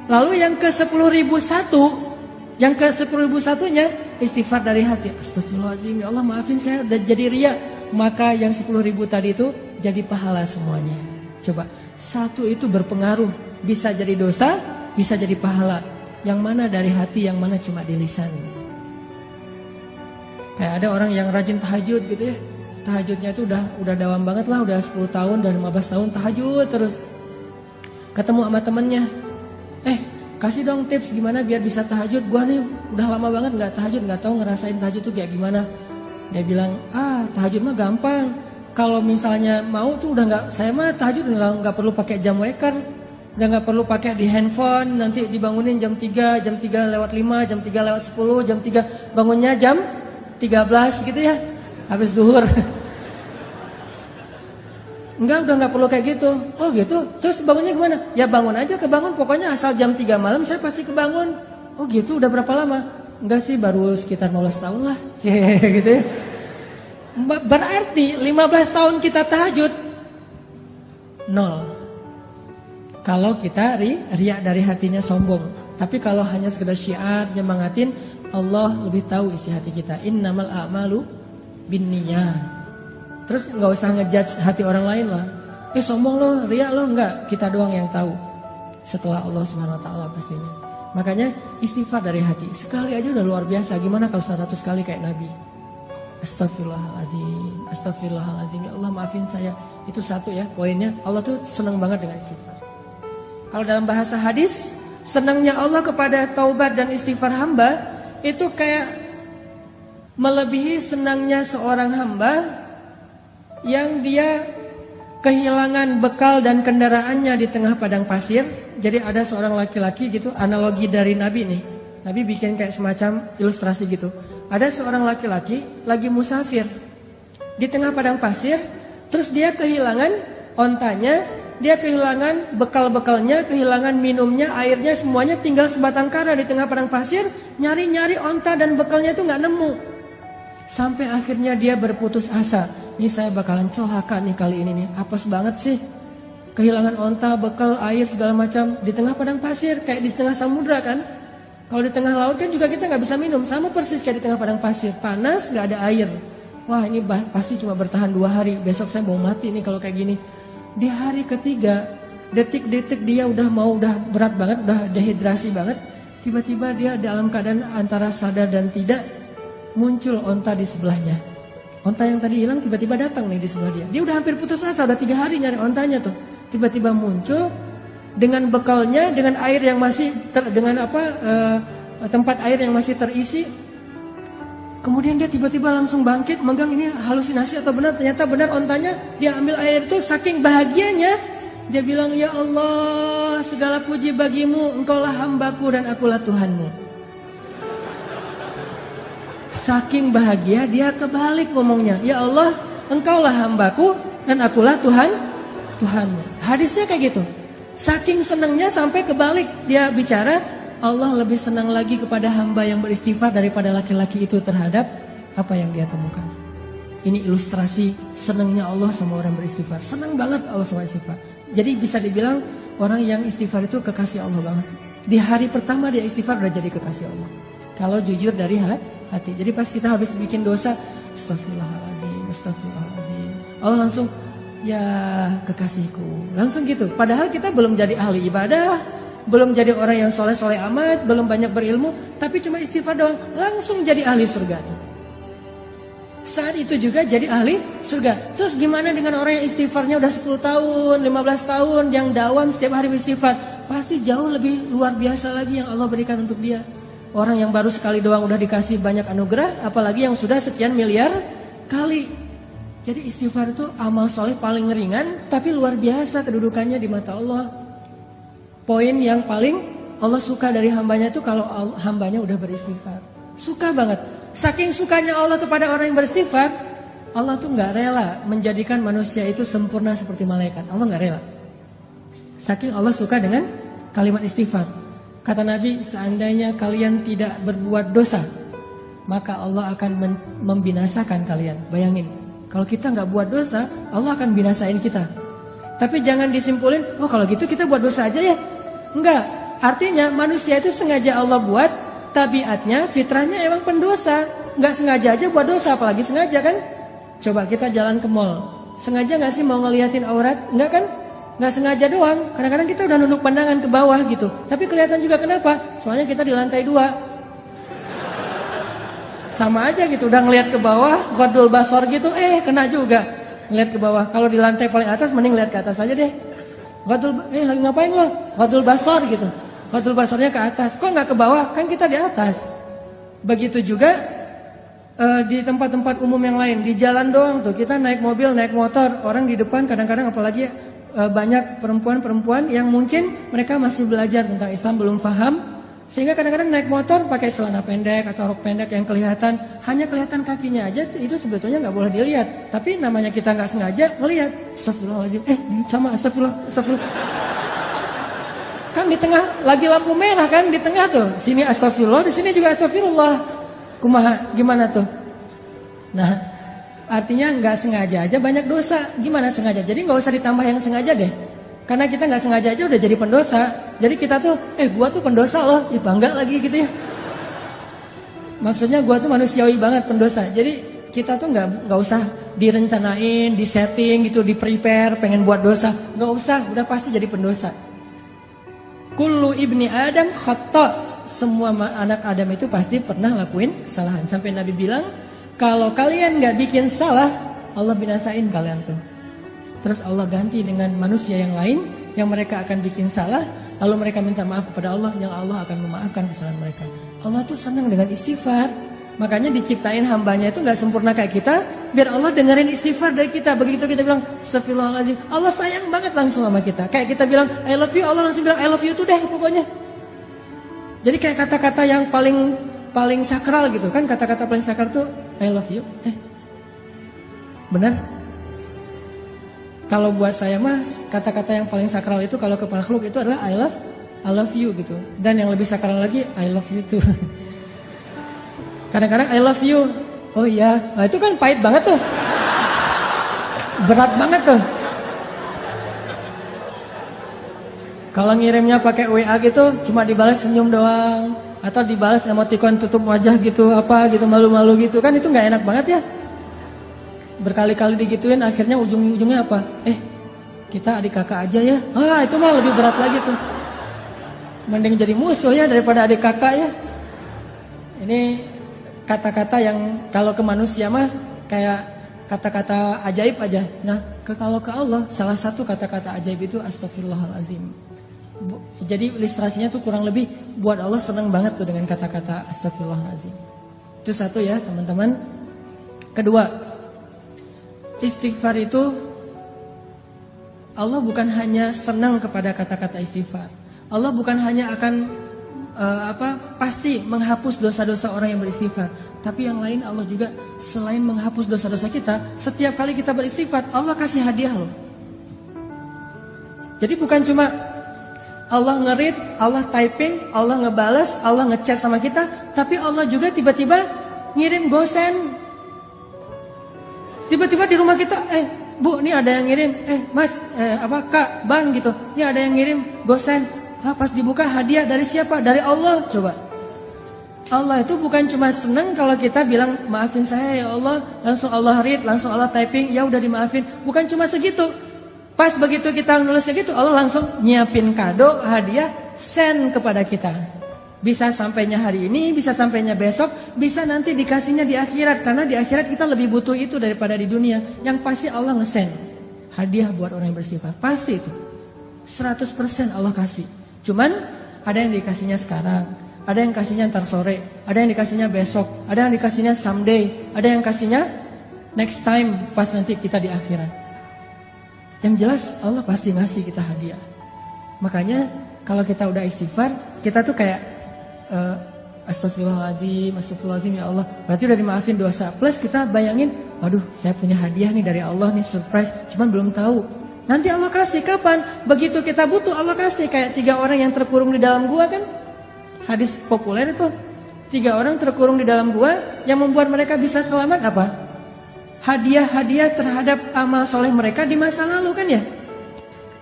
Speaker 1: Lalu yang ke 10.001, yang ke 10.001-nya istighfar dari hati. Astagfirullahaladzim, ya Allah maafin saya udah jadi riya. Maka yang 10.000 tadi itu jadi pahala semuanya. Coba, satu itu berpengaruh. Bisa jadi dosa, bisa jadi pahala. Yang mana dari hati, yang mana cuma di lisan. Kayak ada orang yang rajin tahajud gitu ya. Tahajudnya itu udah dawam banget lah, udah 10 tahun dan 15 tahun tahajud terus. Ketemu sama temennya, kasih dong tips gimana biar bisa tahajud. Gua nih udah lama banget nggak tahajud, nggak tahu ngerasain tahajud tuh kayak gimana. Dia bilang, tahajud mah gampang. Kalau misalnya mau tuh saya mah tahajud nggak perlu pakai jam waker, udah nggak perlu pakai di handphone. Nanti dibangunin jam 3 lewat 5, jam 3 lewat 10, jam 3 bangunnya jam 13 gitu ya, habis zuhur. Udah nggak perlu kayak gitu. Oh gitu. Terus bangunnya gimana? Ya bangun aja, kebangun. Pokoknya asal jam 3 malam saya pasti kebangun. Oh gitu. Udah berapa lama? Enggak sih, baru sekitar 15 tahun lah. Gitu ya. Berarti 15 tahun kita tahajud 0. Kalau kita riak dari hatinya sombong. Tapi kalau hanya sekedar syiar nyemangatin, Allah lebih tahu isi hati kita. Innamal a'malu binniyat. Terus nggak usah ngejudge hati orang lain lah. Sombong lo, riak lo, enggak. Kita doang yang tahu. Setelah Allah Subhanahu wa taala pastinya. Makanya istighfar dari hati. Sekali aja udah luar biasa. Gimana kalau 100 kali kayak Nabi? Astagfirullahalazim. Ya Allah maafin saya. Itu satu ya poinnya. Allah tuh senang banget dengan istighfar. Kalau dalam bahasa hadis, senangnya Allah kepada taubat dan istighfar hamba itu kayak melebihi senangnya seorang hamba yang dia kehilangan bekal dan kendaraannya di tengah padang pasir. Jadi ada seorang laki-laki gitu, analogi dari Nabi nih. Nabi bikin kayak semacam ilustrasi gitu. Ada seorang laki-laki lagi musafir di tengah padang pasir, terus dia kehilangan ontanya, dia kehilangan bekal-bekalnya, kehilangan minumnya, airnya, semuanya tinggal sebatang kara di tengah padang pasir. Nyari-nyari onta dan bekalnya itu nggak nemu. Sampai akhirnya dia berputus asa. Ini saya bakalan celaka nih kali ini nih. Apes banget sih. Kehilangan onta, bekal, air segala macam di tengah padang pasir, kayak di tengah samudra kan. Kalau di tengah laut kan juga kita nggak bisa minum, sama persis kayak di tengah padang pasir. Panas, nggak ada air. Wah ini pasti cuma bertahan 2 hari. Besok saya mau mati nih kalau kayak gini. Di hari ketiga, detik-detik dia udah berat banget, udah dehidrasi banget. Tiba-tiba dia dalam keadaan antara sadar dan tidak, muncul onta di sebelahnya. Onta yang tadi hilang tiba-tiba datang nih di sebelah dia. Dia udah hampir putus asa, udah 3 hari nyari ontanya tuh. Tiba-tiba muncul dengan bekalnya, dengan air yang masih tempat air yang masih terisi. Kemudian dia tiba-tiba langsung bangkit, megang ini halusinasi atau benar, ternyata benar ontanya. Dia ambil air itu, saking bahagianya dia bilang, ya Allah segala puji bagimu, engkaulah hambaku dan akulah Tuhanmu. Saking bahagia dia kebalik ngomongnya, ya Allah engkaulah hambaku dan akulah Tuhanmu. Hadisnya kayak gitu. Saking senangnya sampai kebalik dia bicara, Allah lebih senang lagi kepada hamba yang beristighfar daripada laki-laki itu terhadap apa yang dia temukan. Ini ilustrasi senangnya Allah sama orang beristighfar. Senang banget Allah sama istighfar. Jadi bisa dibilang orang yang istighfar itu kekasih Allah banget. Di hari pertama dia istighfar udah jadi kekasih Allah. Kalau jujur dari hati. Jadi pas kita habis bikin dosa, astagfirullahaladzim, astagfirullahaladzim, Allah langsung, ya kekasihku. Langsung gitu. Padahal kita belum jadi ahli ibadah, belum jadi orang yang soleh-soleh amat, belum banyak berilmu, tapi cuma istighfar doang, langsung jadi ahli surga tuh. Saat itu juga jadi ahli surga. Terus gimana dengan orang yang istighfarnya udah 10 tahun, 15 tahun, yang dawam setiap hari istighfar? Pasti jauh lebih luar biasa lagi yang Allah berikan untuk dia. Orang yang baru sekali doang udah dikasih banyak anugerah, apalagi yang sudah sekian miliar kali. Jadi istighfar itu amal soleh paling ringan, tapi luar biasa kedudukannya di mata Allah. Poin yang paling Allah suka dari hambanya itu kalau hambanya udah beristighfar. Suka banget. Saking sukanya Allah kepada orang yang beristighfar, Allah tuh gak rela menjadikan manusia itu sempurna seperti malaikat. Allah gak rela. Saking Allah suka dengan kalimat istighfar. Kata Nabi, seandainya kalian tidak berbuat dosa, maka Allah akan membinasakan kalian. Bayangin, kalau kita gak buat dosa, Allah akan binasain kita. Tapi jangan disimpulin, oh kalau gitu kita buat dosa aja ya. Enggak, artinya manusia itu sengaja Allah buat, tabiatnya, fitrahnya emang pendosa. Enggak sengaja aja buat dosa, apalagi sengaja kan. Coba kita jalan ke mall, sengaja gak sih mau ngeliatin aurat? Enggak kan? Nggak sengaja doang, kadang-kadang kita udah nunduk pandangan ke bawah gitu. Tapi kelihatan juga kenapa? Soalnya kita di lantai 2. Sama aja gitu, udah ngelihat ke bawah, ghodul basor gitu, kena juga. Ngelihat ke bawah, kalau di lantai paling atas mending lihat ke atas aja deh. Lagi ngapain lo? Ghodul basor gitu. Ghodul basornya ke atas, kok nggak ke bawah? Kan kita di atas. Begitu juga di tempat-tempat umum yang lain, di jalan doang tuh, kita naik mobil, naik motor, orang di depan kadang-kadang apalagi banyak perempuan-perempuan yang mungkin mereka masih belajar tentang Islam, belum paham, sehingga kadang-kadang naik motor pakai celana pendek atau rok pendek yang kelihatan, hanya kelihatan kakinya aja, itu sebetulnya nggak boleh dilihat. Tapi namanya kita nggak sengaja ngelihat, astagfirullahaladzim, sama astagfirullah. Kan di tengah lagi lampu merah kan, di tengah tuh, sini astagfirullah, di sini juga astagfirullah. Kumaha, gimana tuh? Nah, artinya nggak sengaja aja banyak dosa. Gimana sengaja? Jadi nggak usah ditambah yang sengaja deh. Karena kita nggak sengaja aja udah jadi pendosa. Jadi kita tuh, gua tuh pendosa loh, ya bangga lagi gitu ya. Maksudnya gua tuh manusiawi banget pendosa. Jadi kita tuh nggak usah direncanain, disetting gitu, di prepare pengen buat dosa. Nggak usah, udah pasti jadi pendosa. Kullu ibni Adam khata'. Semua anak Adam itu pasti pernah lakuin kesalahan. Sampai Nabi bilang, kalau kalian gak bikin salah, Allah binasain kalian tuh. Terus Allah ganti dengan manusia yang lain, yang mereka akan bikin salah, lalu mereka minta maaf kepada Allah, yang Allah akan memaafkan kesalahan mereka. Allah tuh senang dengan istighfar. Makanya diciptain hambanya itu gak sempurna kayak kita, biar Allah dengerin istighfar dari kita. Begitu kita bilang, astagfirullahaladzim, Allah sayang banget langsung sama kita. Kayak kita bilang, I love you, Allah langsung bilang, I love you tuh deh pokoknya. Jadi kayak kata-kata yang paling sakral gitu kan, kata-kata paling sakral tuh I love you. Benar? Kalau buat saya mah kata-kata yang paling sakral itu kalau ke makhluk itu adalah I love you gitu. Dan yang lebih sakral lagi I love you too. Kadang-kadang I love you. Oh iya, nah, itu kan pahit banget tuh. Berat banget tuh. Kalau ngirimnya pakai WA gitu cuma dibalas senyum doang. Atau dibalas emoticon tutup wajah gitu, apa gitu, malu-malu gitu, kan itu gak enak banget ya. Berkali-kali digituin, akhirnya ujung-ujungnya apa? Kita adik kakak aja ya. Itu mah lebih berat lagi tuh. Mending jadi musuh ya daripada adik kakak ya. Ini kata-kata yang kalau ke manusia mah kayak kata-kata ajaib aja. Nah, kalau ke Allah, salah satu kata-kata ajaib itu astagfirullahaladzim. Jadi ilustrasinya tuh kurang lebih buat Allah senang banget tuh dengan kata-kata astagfirullahaladzim. Itu satu ya teman-teman. Kedua, istighfar itu Allah bukan hanya senang kepada kata-kata istighfar. Allah bukan hanya akan pasti menghapus dosa-dosa orang yang beristighfar. Tapi yang lain Allah juga selain menghapus dosa-dosa kita, setiap kali kita beristighfar Allah kasih hadiah loh. Jadi bukan cuma Allah nge-read, Allah typing, Allah ngebales, Allah ngechat sama kita, tapi Allah juga tiba-tiba ngirim gosen. Tiba-tiba di rumah kita, Bu, ini ada yang ngirim, Mas, Kak, Bang gitu. Ini ada yang ngirim gosen. Pas dibuka hadiah dari siapa? Dari Allah. Coba. Allah itu bukan cuma senang kalau kita bilang maafin saya ya Allah, langsung Allah read, langsung Allah typing, ya udah dimaafin. Bukan cuma segitu. Pas begitu kita nulisnya gitu, Allah langsung nyiapin kado, hadiah, send kepada kita. Bisa sampainya hari ini, bisa sampainya besok, bisa nanti dikasihnya di akhirat. Karena di akhirat kita lebih butuh itu daripada di dunia. Yang pasti Allah nge-send hadiah buat orang yang bersifat. Pasti itu 100% Allah kasih. Cuman ada yang dikasihnya sekarang, ada yang kasihnya ntar sore, ada yang dikasihnya besok, ada yang dikasihnya someday, ada yang kasihnya next time pas nanti kita di akhirat. Yang jelas Allah pasti ngasih kita hadiah. Makanya kalau kita udah istighfar, kita tuh kayak astagfirullahaladzim ya Allah. Berarti udah dimaafin dosa. Plus kita bayangin, waduh saya punya hadiah nih dari Allah nih, surprise. Cuman belum tahu. Nanti Allah kasih kapan? Begitu kita butuh Allah kasih. Kayak 3 orang yang terkurung di dalam gua kan. Hadis populer itu. 3 orang terkurung di dalam gua. Yang membuat mereka bisa selamat apa? Hadiah-hadiah terhadap amal soleh mereka di masa lalu kan ya.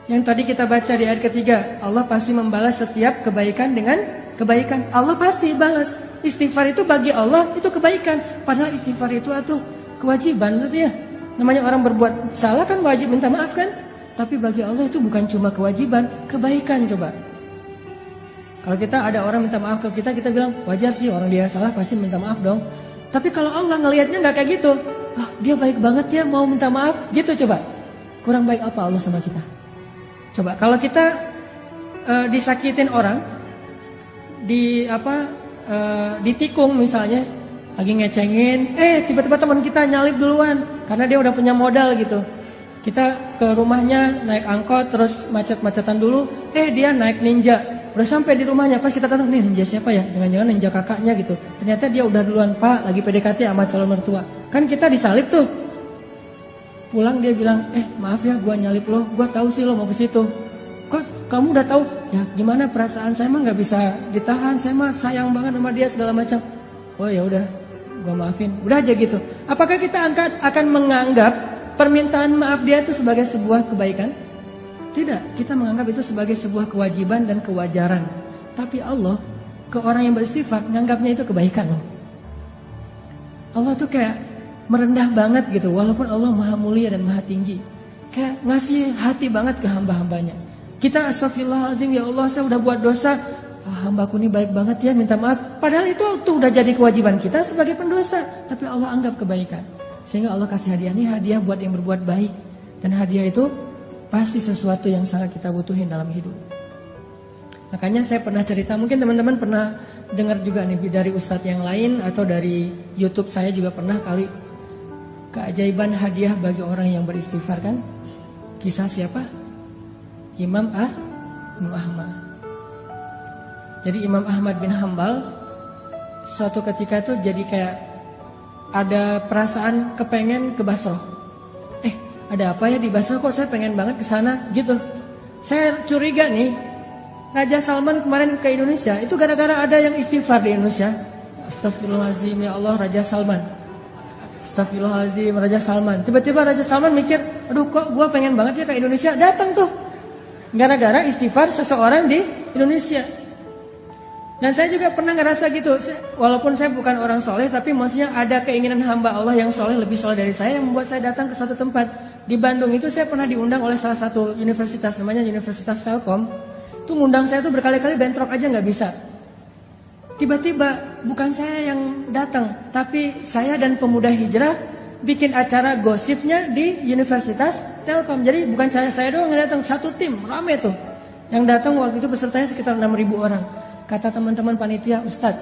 Speaker 1: Yang tadi kita baca di ayat ketiga, Allah pasti membalas setiap kebaikan dengan kebaikan. Allah pasti balas. Istighfar itu bagi Allah itu kebaikan. Padahal istighfar itu kewajiban itu ya. Namanya orang berbuat salah kan wajib minta maaf kan. Tapi bagi Allah itu bukan cuma kewajiban, kebaikan coba. Kalau kita ada orang minta maaf ke kita, kita bilang wajar sih orang dia salah pasti minta maaf dong. Tapi kalau Allah ngelihatnya nggak kayak gitu, dia baik banget ya mau minta maaf gitu coba. Kurang baik apa Allah sama kita? Coba kalau kita disakitin orang, ditikung misalnya, lagi ngecengin, tiba-tiba teman kita nyalip duluan karena dia udah punya modal gitu. Kita ke rumahnya naik angkot terus macet-macetan dulu, dia naik ninja. Udah sampai di rumahnya, pas kita datang, nih ninja siapa ya? Jangan-jangan ninja kakaknya gitu. Ternyata dia udah duluan, Pak, lagi PDKT sama calon mertua. Kan kita disalip tuh. Pulang dia bilang, maaf ya gua nyalip lo, gua tahu sih lo mau ke situ. Kok kamu udah tahu? Ya gimana perasaan saya mah nggak bisa ditahan, saya mah sayang banget sama dia segala macam. Oh ya udah, gua maafin. Udah aja gitu. Apakah kita akan menganggap permintaan maaf dia itu sebagai sebuah kebaikan? Tidak, kita menganggap itu sebagai sebuah kewajiban dan kewajaran. Tapi Allah ke orang yang beristighfar menganggapnya itu kebaikan loh. Allah tuh kayak merendah banget gitu, walaupun Allah maha mulia dan maha tinggi. Kayak ngasih hati banget ke hamba-hambanya. Kita astagfirullahaladzim ya Allah saya udah buat dosa. Hambaku ini baik banget ya minta maaf. Padahal itu tuh udah jadi kewajiban kita sebagai pendosa. Tapi Allah anggap kebaikan. Sehingga Allah kasih hadiah ini hadiah buat yang berbuat baik. Dan hadiah itu pasti sesuatu yang sangat kita butuhin dalam hidup. Makanya saya pernah cerita, mungkin teman-teman pernah dengar juga nih dari ustadz yang lain atau dari YouTube saya juga pernah kali, keajaiban hadiah bagi orang yang beristighfar kan. Kisah siapa? Imam Ahmad. Jadi Imam Ahmad bin Hambal suatu ketika tuh jadi kayak ada perasaan kepengen ke Basrah. Ada apa ya di Basrah kok saya pengen banget ke sana gitu. Saya curiga nih, Raja Salman kemarin ke Indonesia itu gara-gara ada yang istighfar di Indonesia. Astagfirullahaladzim ya Allah Raja Salman. Astagfirullahaladzim Raja Salman. Tiba-tiba Raja Salman mikir, aduh kok gua pengen banget ya ke Indonesia. Datang tuh. Gara-gara istighfar seseorang di Indonesia. Dan saya juga pernah ngerasa gitu. Walaupun saya bukan orang soleh, tapi maksudnya ada keinginan hamba Allah yang soleh, lebih soleh dari saya, yang membuat saya datang ke suatu tempat. Di Bandung itu saya pernah diundang oleh salah satu universitas, namanya Universitas Telkom. Itu ngundang saya tuh berkali-kali bentrok aja nggak bisa. Tiba-tiba bukan saya yang datang, tapi saya dan pemuda hijrah bikin acara gosipnya di Universitas Telkom. Jadi bukan saya doang yang datang, satu tim rame tuh. Yang datang waktu itu pesertanya sekitar 6.000 orang. Kata teman-teman panitia, Ustadz,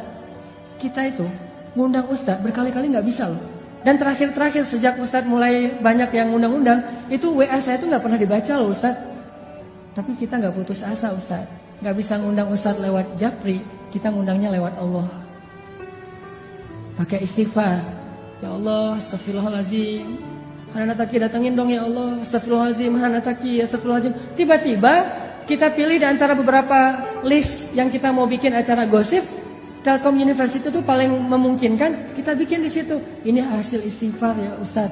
Speaker 1: kita itu ngundang Ustadz berkali-kali nggak bisa loh. Dan terakhir sejak Ustadz mulai banyak yang undang-undang, itu WA saya tuh nggak pernah dibaca loh Ustadz. Tapi kita nggak putus asa Ustadz, nggak bisa ngundang Ustadz lewat Japri, kita ngundangnya lewat Allah. Pakai istighfar, ya Allah, astagfirullahaladzim, Hananataki datengin dong ya Allah, astagfirullahaladzim, Hananataki, astagfirullahaladzim. Tiba-tiba kita pilih di antara beberapa list yang kita mau bikin acara gosip, Telkom University itu paling memungkinkan, kita bikin di situ. Ini hasil istighfar ya Ustadz.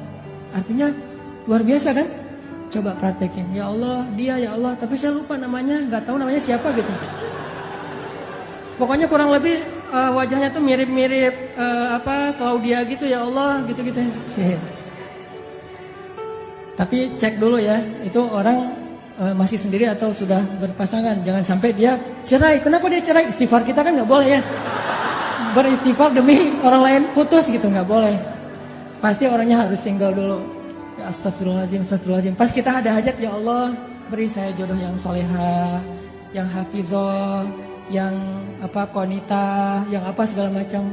Speaker 1: Artinya luar biasa kan? Coba praktekin. Ya Allah, dia ya Allah, tapi saya lupa namanya, nggak tahu namanya siapa gitu. Pokoknya kurang lebih wajahnya tuh mirip-mirip Claudia gitu ya Allah, gitu-gitu. Tapi cek dulu ya, itu orang masih sendiri atau sudah berpasangan. Jangan sampai dia cerai. Kenapa dia cerai? Istighfar kita kan nggak boleh ya. Beristighfar demi orang lain putus gitu, nggak boleh. Pasti orangnya harus tinggal dulu. Ya astagfirullahaladzim, astagfirullahaladzim. Pas kita ada hajat, ya Allah beri saya jodoh yang soleha, yang hafizah, yang konita, yang apa segala macam.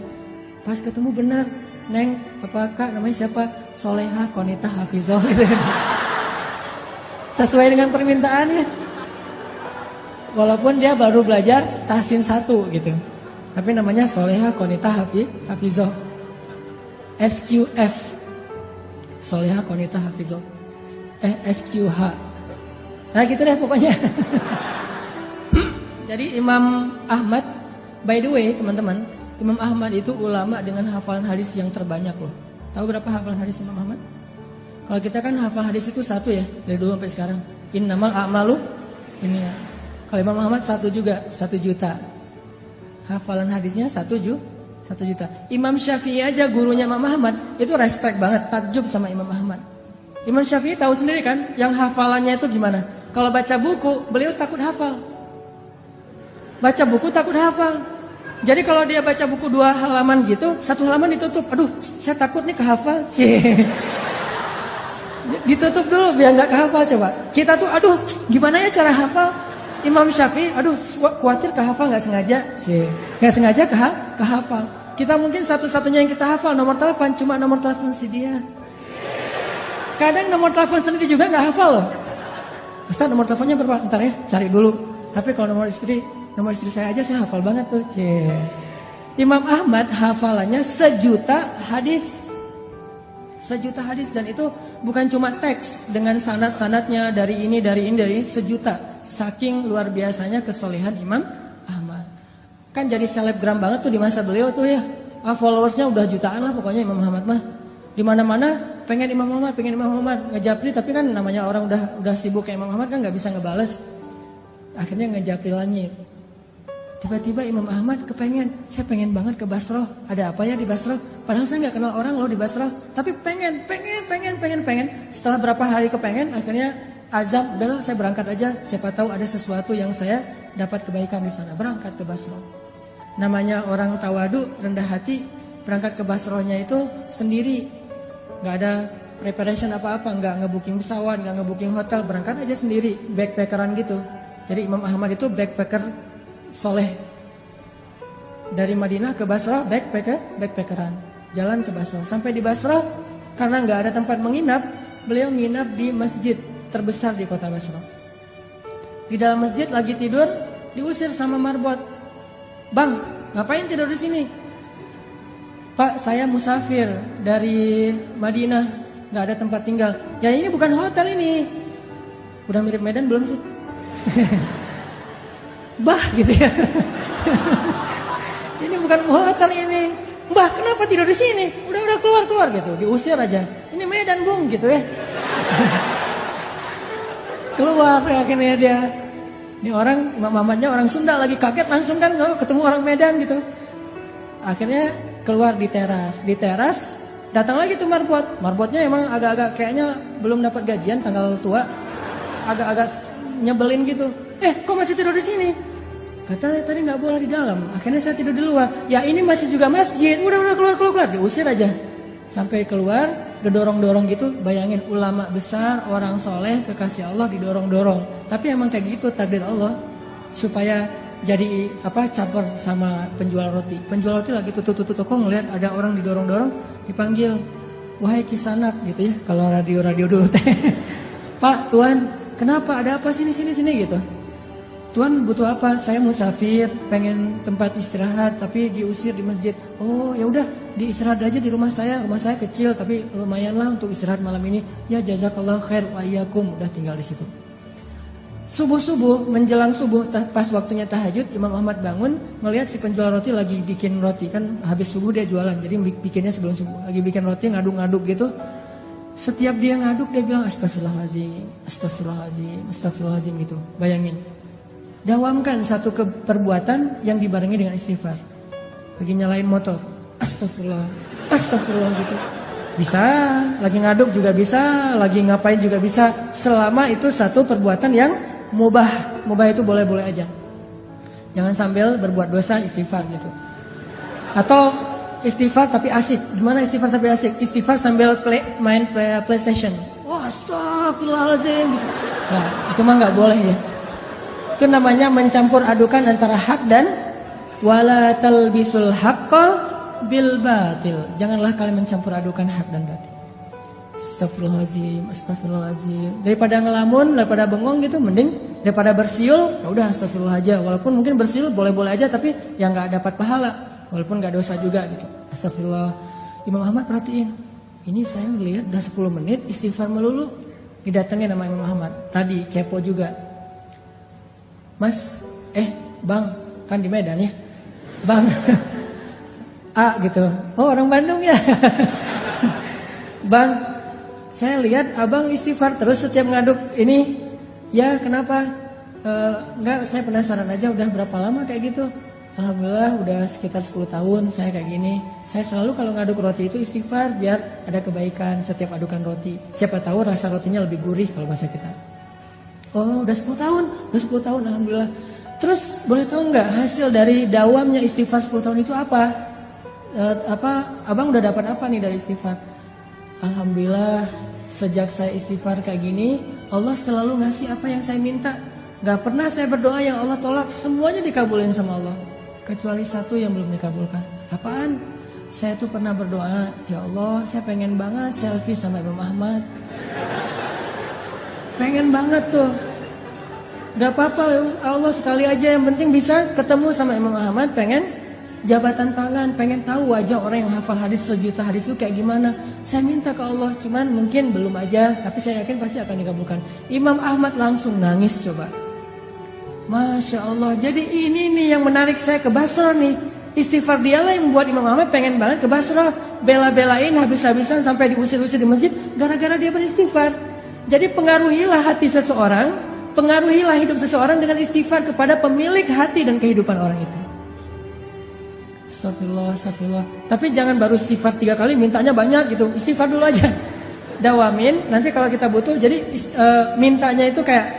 Speaker 1: Pas ketemu benar, Neng, Kak namanya siapa? Soleha, konita, hafizah gitu. Sesuai dengan permintaannya. Walaupun dia baru belajar tahsin 1 gitu. Tapi namanya Soleha, konita, hafizah. SQF. Soleha, konita, hafizah. SQH. Nah gitu deh pokoknya. Jadi Imam Ahmad, by the way teman-teman, Imam Ahmad itu ulama dengan hafalan hadis yang terbanyak loh. Tahu berapa hafalan hadis Imam Ahmad? Kalau kita kan hafal hadis itu 1 ya, dari dulu sampai sekarang. Innamal a'malu ini ya. Kalau Imam Ahmad 1 juga, 1 juta. Hafalan hadisnya 1 juta. Imam Syafi'i aja gurunya Imam Ahmad itu respect banget, takjub sama Imam Ahmad. Imam Syafi'i tahu sendiri kan, yang hafalannya itu gimana? Kalau baca buku, beliau takut hafal. Baca buku takut hafal. Jadi kalau dia baca buku 2 halaman gitu, 1 halaman ditutup. Aduh, saya takut nih kehafal. Ditutup dulu biar nggak kehafal coba. Kita tuh aduh, gimana ya cara hafal? Imam Syafi'i, aduh khawatir kehafal nggak sengaja. Nggak sengaja kehafal. Kita mungkin satu-satunya yang kita hafal nomor telepon, cuma nomor telepon si dia. Kadang nomor telepon sendiri juga nggak hafal loh. Ustaz nomor teleponnya berapa? Ntar ya, cari dulu. Tapi kalau nomor istri saya aja saya hafal banget tuh. Imam Ahmad hafalannya 1 juta hadis. 1 juta hadis, dan itu bukan cuma teks dengan sanad-sanadnya dari ini 1 juta. Saking luar biasanya kesolehan Imam Ahmad. Kan jadi selebgram banget tuh di masa beliau tuh ya. Followersnya udah jutaan lah pokoknya Imam Ahmad mah. Di mana-mana pengen Imam Ahmad, ngejapri, tapi kan namanya orang udah sibuk kayak Imam Ahmad kan nggak bisa ngebales. Akhirnya ngejapri langit. Tiba-tiba Imam Ahmad saya pengen banget ke Basrah. Ada apa ya di Basrah? Padahal saya nggak kenal orang loh di Basrah. Tapi pengen. Setelah berapa hari kepengen, akhirnya azam, udahlah saya berangkat aja. Siapa tahu ada sesuatu yang saya dapat kebaikan di sana. Berangkat ke Basrah. Namanya orang tawadu, rendah hati, berangkat ke Basrahnya itu sendiri. Nggak ada preparation apa-apa, nggak ngebooking pesawat, nggak ngebooking hotel, berangkat aja sendiri, backpackeran gitu. Jadi Imam Ahmad itu backpacker soleh. Dari Madinah ke Basrah backpackeran, jalan ke Basrah. Sampai di Basrah karena nggak ada tempat menginap, beliau nginap di masjid terbesar di kota Basrah. Di dalam masjid lagi tidur, diusir sama marbot. Bang, ngapain tidur di sini? Pak, saya musafir dari Madinah, nggak ada tempat tinggal. Ya ini bukan hotel ini. Udah mirip Medan belum sih? Bah gitu ya. Ini bukan hotel ini. Mbah, kenapa tidur di sini? Udah keluar gitu. Diusir aja. Ini Medan, Bung, gitu ya. Keluar ya, akhirnya dia. Ini orang Imam Ahmadnya orang Sunda lagi kaget langsung kan ketemu orang Medan gitu. Akhirnya keluar di teras. Di teras datang lagi tuh marbot. Marbotnya emang agak-agak kayaknya belum dapat gajian tanggal tua. Agak-agak nyebelin gitu. Kok masih tidur di sini? Katanya tadi nggak boleh di dalam. Akhirnya saya tidur di luar. Ya ini masih juga masjid. Udah keluar. Diusir aja. Sampai keluar, didorong-dorong gitu. Bayangin ulama besar, orang soleh, kekasih Allah didorong-dorong. Tapi emang kayak gitu takdir Allah. Supaya jadi caper sama penjual roti. Penjual roti lagi tutup toko ngeliat ada orang didorong-dorong, dipanggil. Wahai kisanak gitu ya. Kalau radio dulu teh. Pak, Tuan, kenapa ada apa sini gitu. Tuan butuh apa? Saya musafir, pengen tempat istirahat tapi diusir di masjid. Oh ya udah, diistirahat aja di rumah saya kecil tapi lumayanlah untuk istirahat malam ini. Ya jazakallah khair wa iyyakum, udah tinggal di situ. Subuh-subuh, menjelang subuh pas waktunya tahajud, Imam Ahmad bangun melihat si penjual roti lagi bikin roti, kan habis subuh dia jualan. Jadi bikinnya sebelum subuh, lagi bikin roti ngaduk-ngaduk gitu. Setiap dia ngaduk dia bilang astagfirullahalazim, astagfirullahalazim, astagfirullahalazim gitu. Bayangin. Dawamkan satu perbuatan yang dibarengi dengan istighfar. Lagi nyalain motor, astagfirullah, astagfirullah gitu. Bisa, lagi ngaduk juga bisa, lagi ngapain juga bisa. Selama itu satu perbuatan yang mubah. Mubah itu boleh-boleh aja. Jangan sambil berbuat dosa istighfar gitu. Atau istighfar tapi asik. Gimana istighfar tapi asik? Istighfar sambil main PlayStation. Wah, astagfirullahaladzim gitu. Nah, itu mah gak boleh ya. Itu namanya mencampur adukan antara hak dan wala talbisul haqqal bil batil. Janganlah kalian mencampur adukan hak dan batil. Astagfirullahaladzim, astagfirullahaladzim. Daripada ngelamun, daripada bengong gitu, mending daripada bersiul, ya udah astagfirullah aja. Walaupun mungkin bersiul boleh-boleh aja, tapi yang nggak dapat pahala, walaupun nggak dosa juga gitu. Astagfirullah. Imam Ahmad perhatiin, ini saya lihat udah 10 menit istighfar melulu. Didatengin sama Imam Ahmad. Tadi kepo juga. Mas, Bang, kan di Medan ya, Bang. A gitu. Oh, orang Bandung ya. Bang, saya lihat abang istighfar terus setiap ngaduk ini. Ya kenapa? Enggak, saya penasaran aja udah berapa lama kayak gitu. Alhamdulillah udah sekitar 10 tahun saya kayak gini. Saya selalu kalau ngaduk roti itu istighfar biar ada kebaikan setiap adukan roti. Siapa tahu rasa rotinya lebih gurih kalau bahasa kita. Oh udah 10 tahun, Alhamdulillah. Terus boleh tahu nggak hasil dari dawamnya istighfar 10 tahun itu apa? Abang udah dapat apa nih dari istighfar? Alhamdulillah sejak saya istighfar kayak gini, Allah selalu ngasih apa yang saya minta. Gak pernah saya berdoa yang Allah tolak, semuanya dikabulin sama Allah. Kecuali satu yang belum dikabulkan. Apaan? Saya tuh pernah berdoa, ya Allah saya pengen banget selfie sama Imam Ahmad. Pengen banget tuh. Gak apa-apa Allah sekali aja, yang penting bisa ketemu sama Imam Ahmad. Pengen jabatan tangan, pengen tahu wajah orang yang hafal hadis sejuta hadis itu kayak gimana. Saya minta ke Allah, cuman mungkin belum aja, tapi saya yakin pasti akan dikabulkan. Imam Ahmad langsung nangis coba. Masya Allah, jadi ini nih yang menarik saya ke Basra nih. Istighfar dialah yang membuat Imam Ahmad pengen banget ke Basra. Bela-belain habis-habisan sampai diusir-usir di masjid gara-gara dia beristighfar. Jadi pengaruhilah hati seseorang, pengaruhilah hidup seseorang dengan istighfar kepada pemilik hati dan kehidupan orang itu. Astagfirullah, astagfirullah. Tapi jangan baru istighfar 3 kali mintanya banyak gitu. Istighfar dulu aja. Dawamin, nanti kalau kita butuh, jadi mintanya itu kayak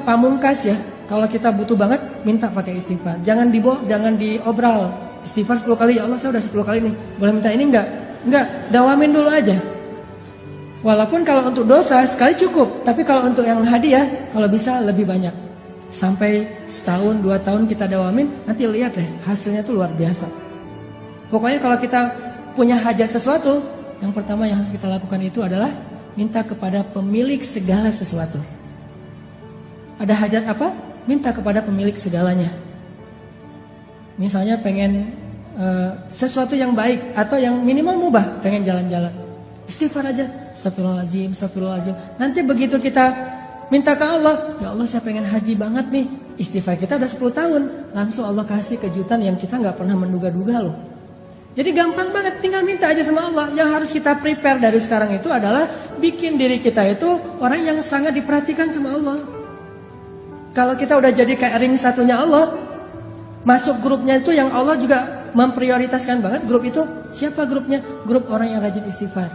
Speaker 1: pamungkas ya. Kalau kita butuh banget, minta pakai istighfar. Jangan diobral. Istighfar 10 kali, ya Allah saya udah 10 kali nih. Boleh minta ini enggak? Enggak, dawamin dulu aja. Walaupun kalau untuk dosa sekali cukup, tapi kalau untuk yang hadiah, kalau bisa lebih banyak. Sampai setahun, 2 tahun kita dawamin, nanti lihat deh hasilnya tuh luar biasa. Pokoknya kalau kita punya hajat sesuatu, yang pertama yang harus kita lakukan itu adalah minta kepada pemilik segala sesuatu. Ada hajat apa? Minta kepada pemilik segalanya. Misalnya pengen sesuatu yang baik atau yang minimal mubah, pengen jalan-jalan. Istighfar aja, astagfirullahaladzim, astagfirullahaladzim. Nanti begitu kita minta ke Allah, ya Allah saya pengen haji banget nih. Istighfar kita udah 10 tahun, langsung Allah kasih kejutan yang kita gak pernah menduga-duga loh. Jadi gampang banget, tinggal minta aja sama Allah. Yang harus kita prepare dari sekarang itu adalah bikin diri kita itu orang yang sangat diperhatikan sama Allah. Kalau kita udah jadi kayak ring satunya Allah, masuk grupnya itu yang Allah juga memprioritaskan banget. Grup itu, siapa grupnya? Grup orang yang rajin istighfar.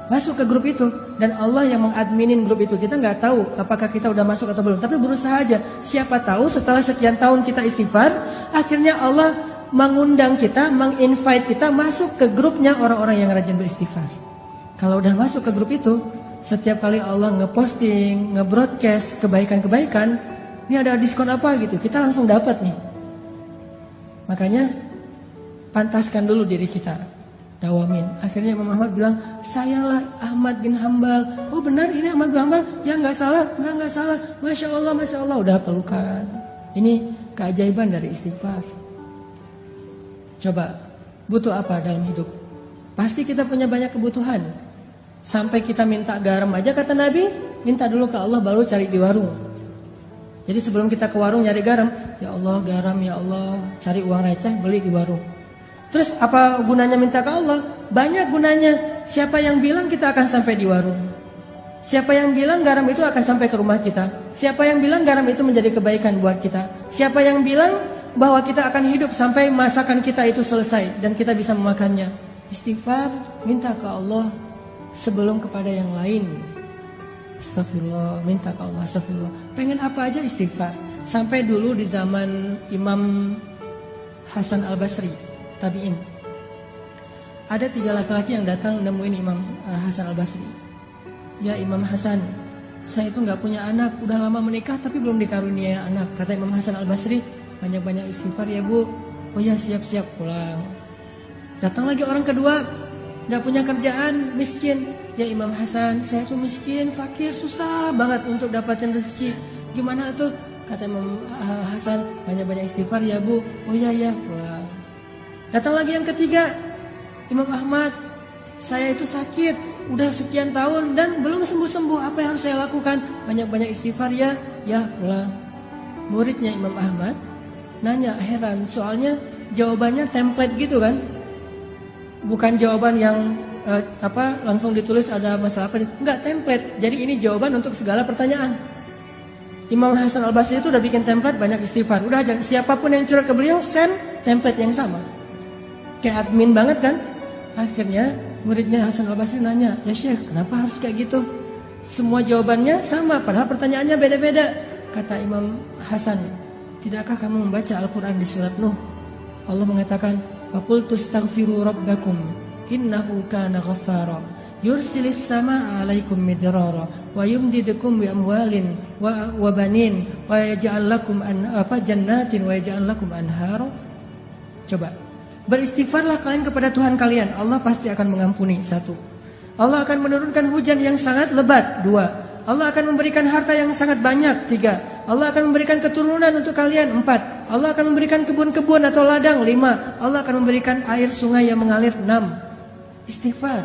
Speaker 1: Masuk ke grup itu, dan Allah yang mengadminin grup itu. Kita nggak tahu apakah kita udah masuk atau belum, tapi berusaha aja. Siapa tahu setelah sekian tahun kita istighfar, akhirnya Allah mengundang kita, menginvite kita masuk ke grupnya orang-orang yang rajin beristighfar. Kalau udah masuk ke grup itu, setiap kali Allah ngeposting, ngebroadcast kebaikan-kebaikan, ini ada diskon apa gitu, kita langsung dapat nih. Makanya pantaskan dulu diri kita. Dawamin. Akhirnya Imam Ahmad bilang, sayalah Ahmad bin Hambal. Oh benar ini Ahmad bin Hambal? Ya nggak salah, nggak salah. Masya Allah, udah pelukan. Ini keajaiban dari istighfar. Coba, butuh apa dalam hidup? Pasti kita punya banyak kebutuhan. Sampai kita minta garam aja kata Nabi, minta dulu ke Allah baru cari di warung. Jadi sebelum kita ke warung nyari garam, ya Allah garam, ya Allah, cari uang receh beli di warung. Terus apa gunanya minta ke Allah? Banyak gunanya. Siapa yang bilang kita akan sampai di warung? Siapa yang bilang garam itu akan sampai ke rumah kita? Siapa yang bilang garam itu menjadi kebaikan buat kita? Siapa yang bilang bahwa kita akan hidup sampai masakan kita itu selesai dan kita bisa memakannya? Istighfar, minta ke Allah sebelum kepada yang lain. Astagfirullah, minta ke Allah, astagfirullah. Pengen apa aja istighfar. Sampai dulu di zaman Imam Hasan Al-Basri, tabi'in, ada 3 laki-laki yang datang nemuin Imam Hasan Al-Basri. Ya Imam Hasan, saya itu gak punya anak, udah lama menikah tapi belum dikarunia anak. Kata Imam Hasan Al-Basri, banyak-banyak istighfar ya bu. Oh ya, siap-siap, pulang. Datang lagi orang kedua, gak punya kerjaan, miskin. Ya Imam Hasan, saya tuh miskin, fakir, susah banget untuk dapatin rezeki. Gimana tuh? Kata Imam Hasan, banyak-banyak istighfar ya bu. Oh ya, pulang. Datang lagi yang ketiga, Imam Ahmad, saya itu sakit udah sekian tahun dan belum sembuh-sembuh, apa yang harus saya lakukan? Banyak-banyak istighfar ya pulang. Muridnya Imam Ahmad nanya, heran, soalnya jawabannya template gitu kan, bukan jawaban yang langsung ditulis ada masalah apa, enggak, template. Jadi ini jawaban untuk segala pertanyaan. Imam Hasan Al-Basri itu udah bikin template banyak istighfar. Udah aja, siapapun yang curhat ke beliau send template yang sama. Kayak admin banget kan? Akhirnya muridnya Hasan Al-Basri nanya, ya Syekh, kenapa harus kayak gitu? Semua jawabannya sama, padahal pertanyaannya beda-beda. Kata Imam Hasan, tidakkah kamu membaca Al-Quran di surat Nuh? Allah mengatakan, faqultu astaghfiru rabbakum innahu kana ghaffara yursilis samaa 'alaikum midrara wa yumdidukum bi amwalin wa banin wa yaj'al lakum jannatin wa yaj'al lakum anhara. Coba, beristighfarlah kalian kepada Tuhan kalian, Allah pasti akan mengampuni. 1. Allah akan menurunkan hujan yang sangat lebat. 2. Allah akan memberikan harta yang sangat banyak. 3. Allah akan memberikan keturunan untuk kalian. 4. Allah akan memberikan kebun-kebun atau ladang. 5. Allah akan memberikan air sungai yang mengalir. 6. Istighfar.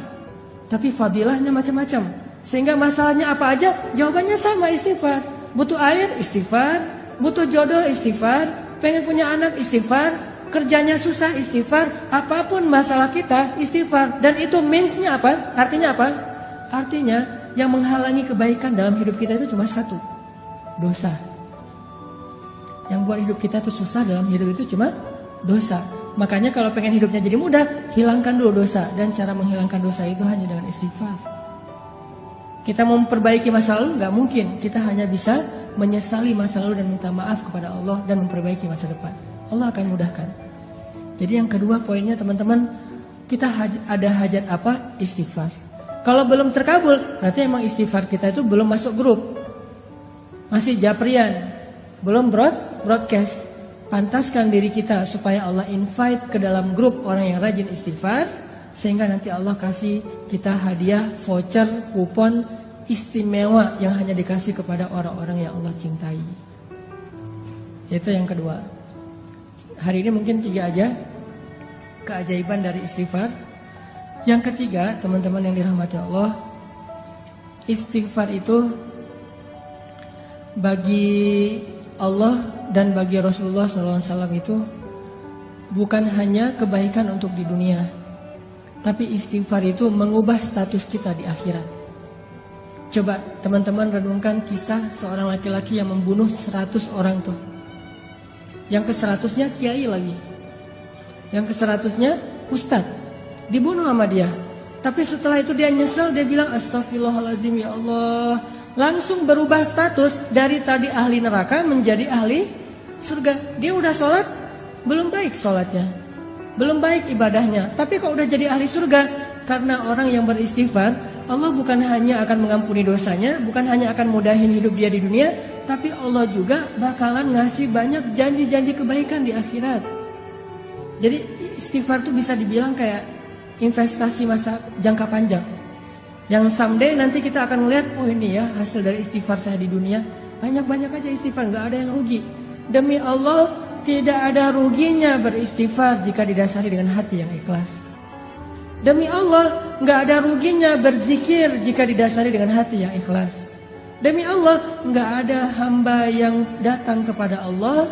Speaker 1: Tapi fadilahnya macam-macam. Sehingga masalahnya apa aja, jawabannya sama, istighfar. Butuh air, istighfar. Butuh jodoh, istighfar. Pengen punya anak, istighfar. Kerjanya susah, istighfar. Apapun masalah kita, istighfar. Dan itu means-nya apa? Artinya apa? Artinya yang menghalangi kebaikan dalam hidup kita itu cuma 1, dosa. Yang buat hidup kita itu susah dalam hidup itu cuma dosa. Makanya kalau pengen hidupnya jadi mudah, hilangkan dulu dosa. Dan cara menghilangkan dosa itu hanya dengan istighfar. Kita mau memperbaiki masa lalu, gak mungkin. Kita hanya bisa menyesali masa lalu dan minta maaf kepada Allah dan memperbaiki masa depan. Allah akan mudahkan. Jadi yang kedua poinnya teman-teman, kita ada hajat apa? Istighfar. Kalau belum terkabul, berarti emang istighfar kita itu belum masuk grup. Masih japrian, belum broadcast. Pantaskan diri kita supaya Allah invite ke dalam grup orang yang rajin istighfar, sehingga nanti Allah kasih kita hadiah, voucher, kupon istimewa yang hanya dikasih kepada orang-orang yang Allah cintai. Itu yang kedua. Hari ini mungkin 3 aja keajaiban dari istighfar. Yang ketiga, teman-teman yang dirahmati Allah, istighfar itu bagi Allah dan bagi Rasulullah SAW itu bukan hanya kebaikan untuk di dunia, tapi istighfar itu mengubah status kita di akhirat. Coba teman-teman renungkan kisah seorang laki-laki yang membunuh 100 orang tuh. Yang ke-100-nya kiai lagi. Yang ke-100-nya ustadz. Dibunuh sama dia. Tapi setelah itu dia nyesel, dia bilang astagfirullahaladzim ya Allah. Langsung berubah status dari tadi ahli neraka menjadi ahli surga. Dia udah sholat, belum baik sholatnya, belum baik ibadahnya, tapi kok udah jadi ahli surga. Karena orang yang beristighfar, Allah bukan hanya akan mengampuni dosanya, bukan hanya akan mudahin hidup dia di dunia, tapi Allah juga bakalan ngasih banyak janji-janji kebaikan di akhirat. Jadi istighfar itu bisa dibilang kayak investasi masa jangka panjang, yang someday nanti kita akan melihat, oh ini ya hasil dari istighfar saya di dunia. Banyak-banyak aja istighfar, gak ada yang rugi. Demi Allah, tidak ada ruginya beristighfar jika didasari dengan hati yang ikhlas. Demi Allah, nggak ada ruginya berzikir jika didasari dengan hati yang ikhlas. Demi Allah, nggak ada hamba yang datang kepada Allah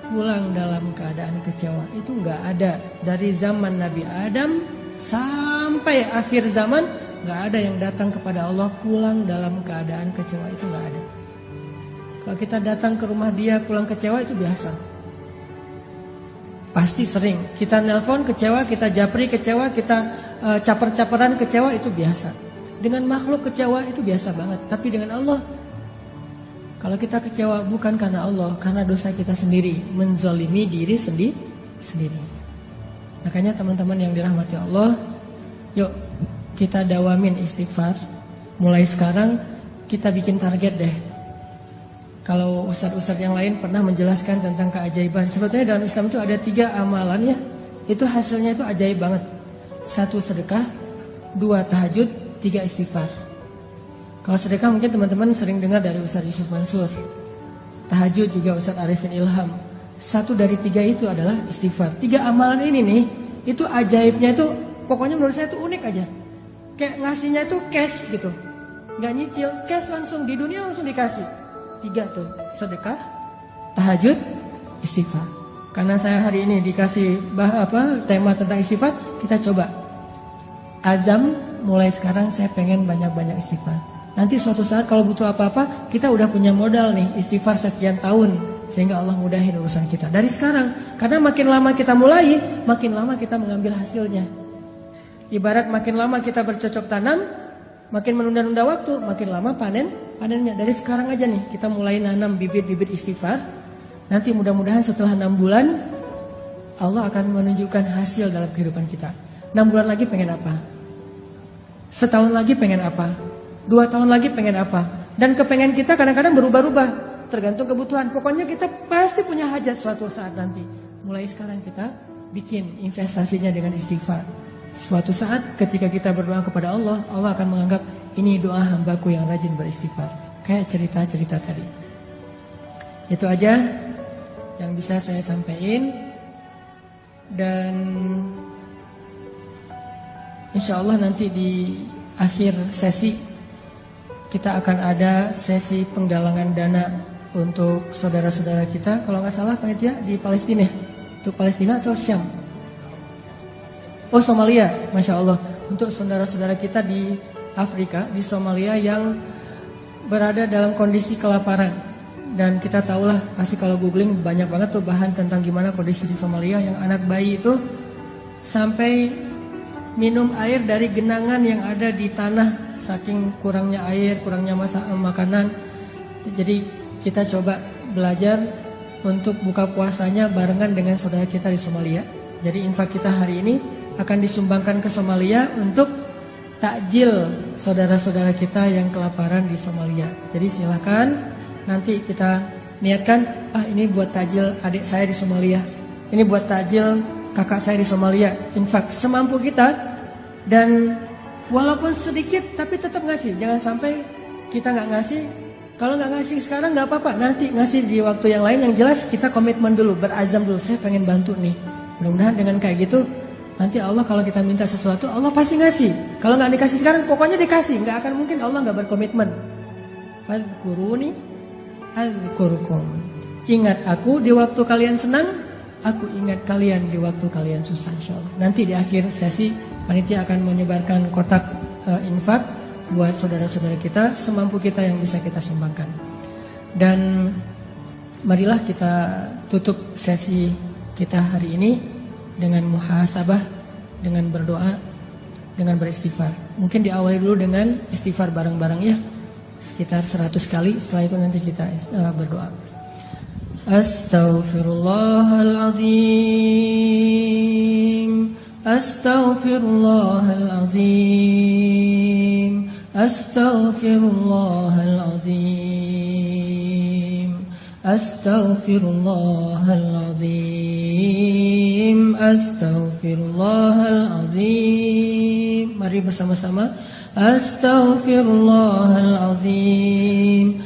Speaker 1: pulang dalam keadaan kecewa. Itu nggak ada. Dari zaman Nabi Adam sampai akhir zaman, nggak ada yang datang kepada Allah pulang dalam keadaan kecewa. Itu nggak ada. Kalau kita datang ke rumah dia pulang kecewa, itu biasa. Pasti sering. Kita nelpon kecewa, kita japri kecewa, kita caper-caperan kecewa, itu biasa. Dengan makhluk kecewa itu biasa banget. Tapi dengan Allah, kalau kita kecewa bukan karena Allah, karena dosa kita sendiri, menzolimi diri sendiri. Makanya teman-teman yang dirahmati Allah, yuk kita dawamin istighfar. Mulai sekarang kita bikin target deh. Kalau ustadz-ustadz yang lain pernah menjelaskan tentang keajaiban. Sebetulnya dalam Islam itu ada 3 amalan ya. Itu hasilnya itu ajaib banget. 1 sedekah, 2 tahajud, 3 istighfar. Kalau sedekah mungkin teman-teman sering dengar dari Ustadz Yusuf Mansur. Tahajud juga Ustadz Arifin Ilham. 1 dari 3 itu adalah istighfar. 3 amalan ini nih, itu ajaibnya itu pokoknya menurut saya itu unik aja. Kayak ngasihnya itu cash gitu. Gak nyicil, cash langsung di dunia langsung dikasih. 3 tuh, sedekah, tahajud, istighfar. Karena saya hari ini dikasih tema tentang istighfar, kita coba. Azam, mulai sekarang saya pengen banyak-banyak istighfar. Nanti suatu saat kalau butuh apa-apa, kita udah punya modal nih, istighfar sekian tahun. Sehingga Allah mudahin urusan kita. Dari sekarang, karena makin lama kita mulai, makin lama kita mengambil hasilnya. Ibarat makin lama kita bercocok tanam, makin menunda-nunda waktu, makin lama panennya. Dari sekarang aja nih kita mulai nanam bibit-bibit istighfar. Nanti mudah-mudahan setelah 6 bulan Allah akan menunjukkan hasil dalam kehidupan kita. 6 bulan lagi pengen apa? Setahun lagi pengen apa? 2 tahun lagi pengen apa? Dan kepengen kita kadang-kadang berubah-ubah, tergantung kebutuhan. Pokoknya kita pasti punya hajat suatu saat nanti. Mulai sekarang kita bikin investasinya dengan istighfar. Suatu saat ketika kita berdoa kepada Allah, Allah akan menganggap ini doa hambaku yang rajin beristighfar. Kayak cerita-cerita tadi. Itu aja yang bisa saya sampaikan. Dan insya Allah nanti di akhir sesi kita akan ada sesi penggalangan dana untuk saudara-saudara kita. Kalau nggak salah panitia di Palestina. Itu Palestina atau Syam? Oh, Somalia, Masya Allah. Untuk saudara-saudara kita di Afrika, di Somalia yang berada dalam kondisi kelaparan. Dan kita tahulah, pasti kalau googling banyak banget tuh bahan tentang gimana kondisi di Somalia. Yang anak bayi itu sampai minum air dari genangan yang ada di tanah. Saking kurangnya air, kurangnya makanan. Jadi kita coba belajar untuk buka puasanya barengan dengan saudara kita di Somalia. Jadi infak kita hari ini akan disumbangkan ke Somalia untuk takjil saudara-saudara kita yang kelaparan di Somalia. Jadi silakan nanti kita niatkan, ini buat takjil adik saya di Somalia, ini buat takjil kakak saya di Somalia. Infak semampu kita, dan walaupun sedikit tapi tetap ngasih. Jangan sampai kita nggak ngasih. Kalau nggak ngasih sekarang nggak apa-apa, nanti ngasih di waktu yang lain. Yang jelas kita komitmen dulu, berazam dulu, saya pengen bantu nih. Mudah-mudahan dengan kayak gitu nanti Allah kalau kita minta sesuatu, Allah pasti ngasih. Kalau nggak dikasih sekarang, pokoknya dikasih. Nggak akan mungkin Allah nggak berkomitmen. Fadhkuruni adzkurukum. Ingat aku di waktu kalian senang, aku ingat kalian di waktu kalian susah, insyaallah. Nanti di akhir sesi panitia akan menyebarkan kotak infak buat saudara-saudara kita semampu kita yang bisa kita sumbangkan. Dan marilah kita tutup sesi kita hari ini dengan muhasabah, dengan berdoa, dengan beristighfar. Mungkin diawali dulu dengan istighfar bareng-bareng ya, sekitar 100 kali. Setelah itu nanti kita berdoa. Astaghfirullahalazim, astaghfirullahalazim, astaghfirullahalazim, astaghfirullahalazim, astaghfirullahalazim. Mari bersama-sama. Astaghfirullahalazim,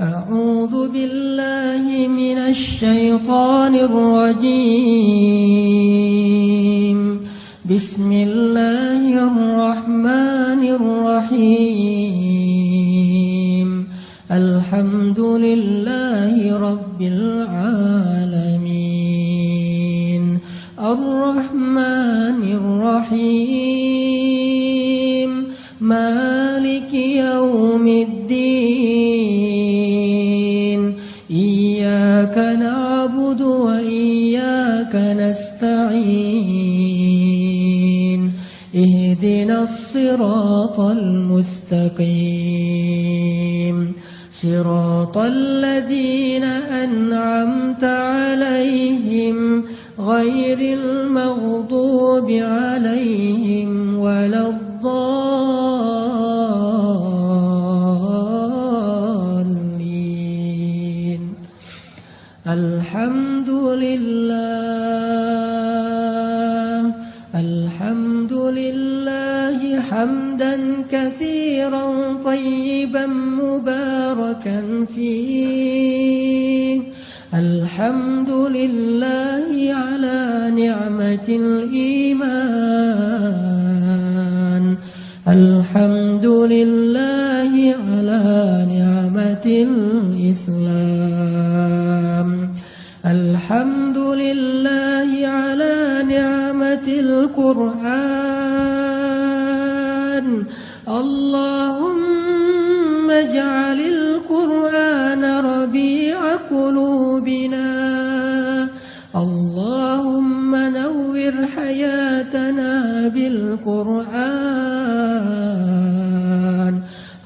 Speaker 1: أعوذ بالله من الشيطان الرجيم بسم الله الرحمن الرحيم الحمد لله رب العالمين الرحمن الرحيم مالك يوم الدين إياك نعبد وإياك نستعين اهدنا الصراط المستقيم صراط الذين أنعمت عليهم غير المغضوب عليهم ولا الضالين الحمد لله حمدا كثيرا طيبا مباركا فيه الحمد لله على نعمة الإيمان الحمد لله على نعمة الإسلام الحمد لله على نعمة القرآن اللهم اجعل القرآن ربيع قلوبنا اللهم نور حياتنا بالقرآن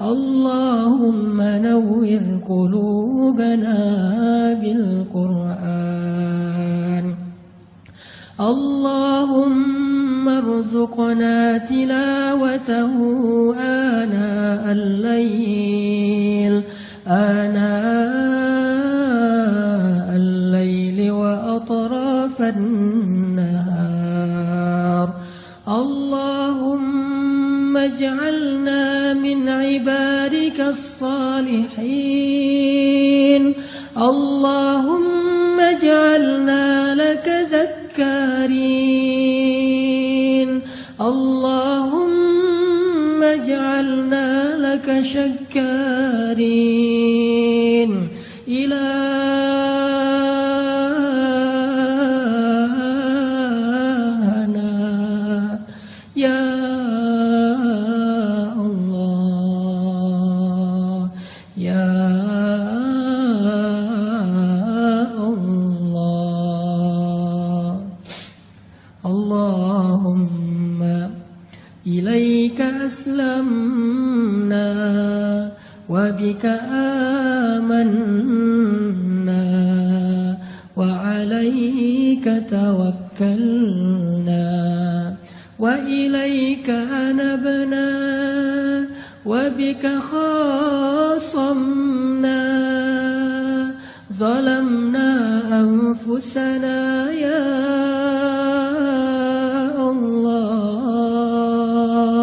Speaker 1: اللهم نور قلوبنا بالقرآن اللهم ارزقنا تلاوته آناء الليل وأطراف النهار اللهم اجعلنا من عبادك الصالحين اللهم اجعلنا لك ذكارين اللهم اجعلنا لك شكارين إلهنا يا الله يا الله اللهم إليك أسلمنا وبك آمنا وعليك توكلنا وإليك أنبنا وبك خاصمنا ظلمنا أنفسنا يا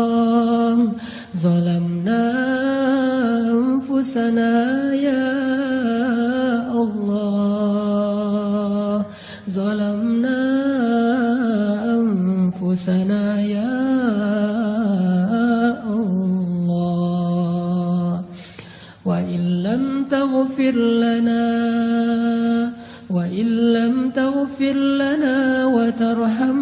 Speaker 1: الله ظلمنا أنفسنا يا الله ظلمنا أنفسنا يا الله وإن لم تغفر لنا وترحمنا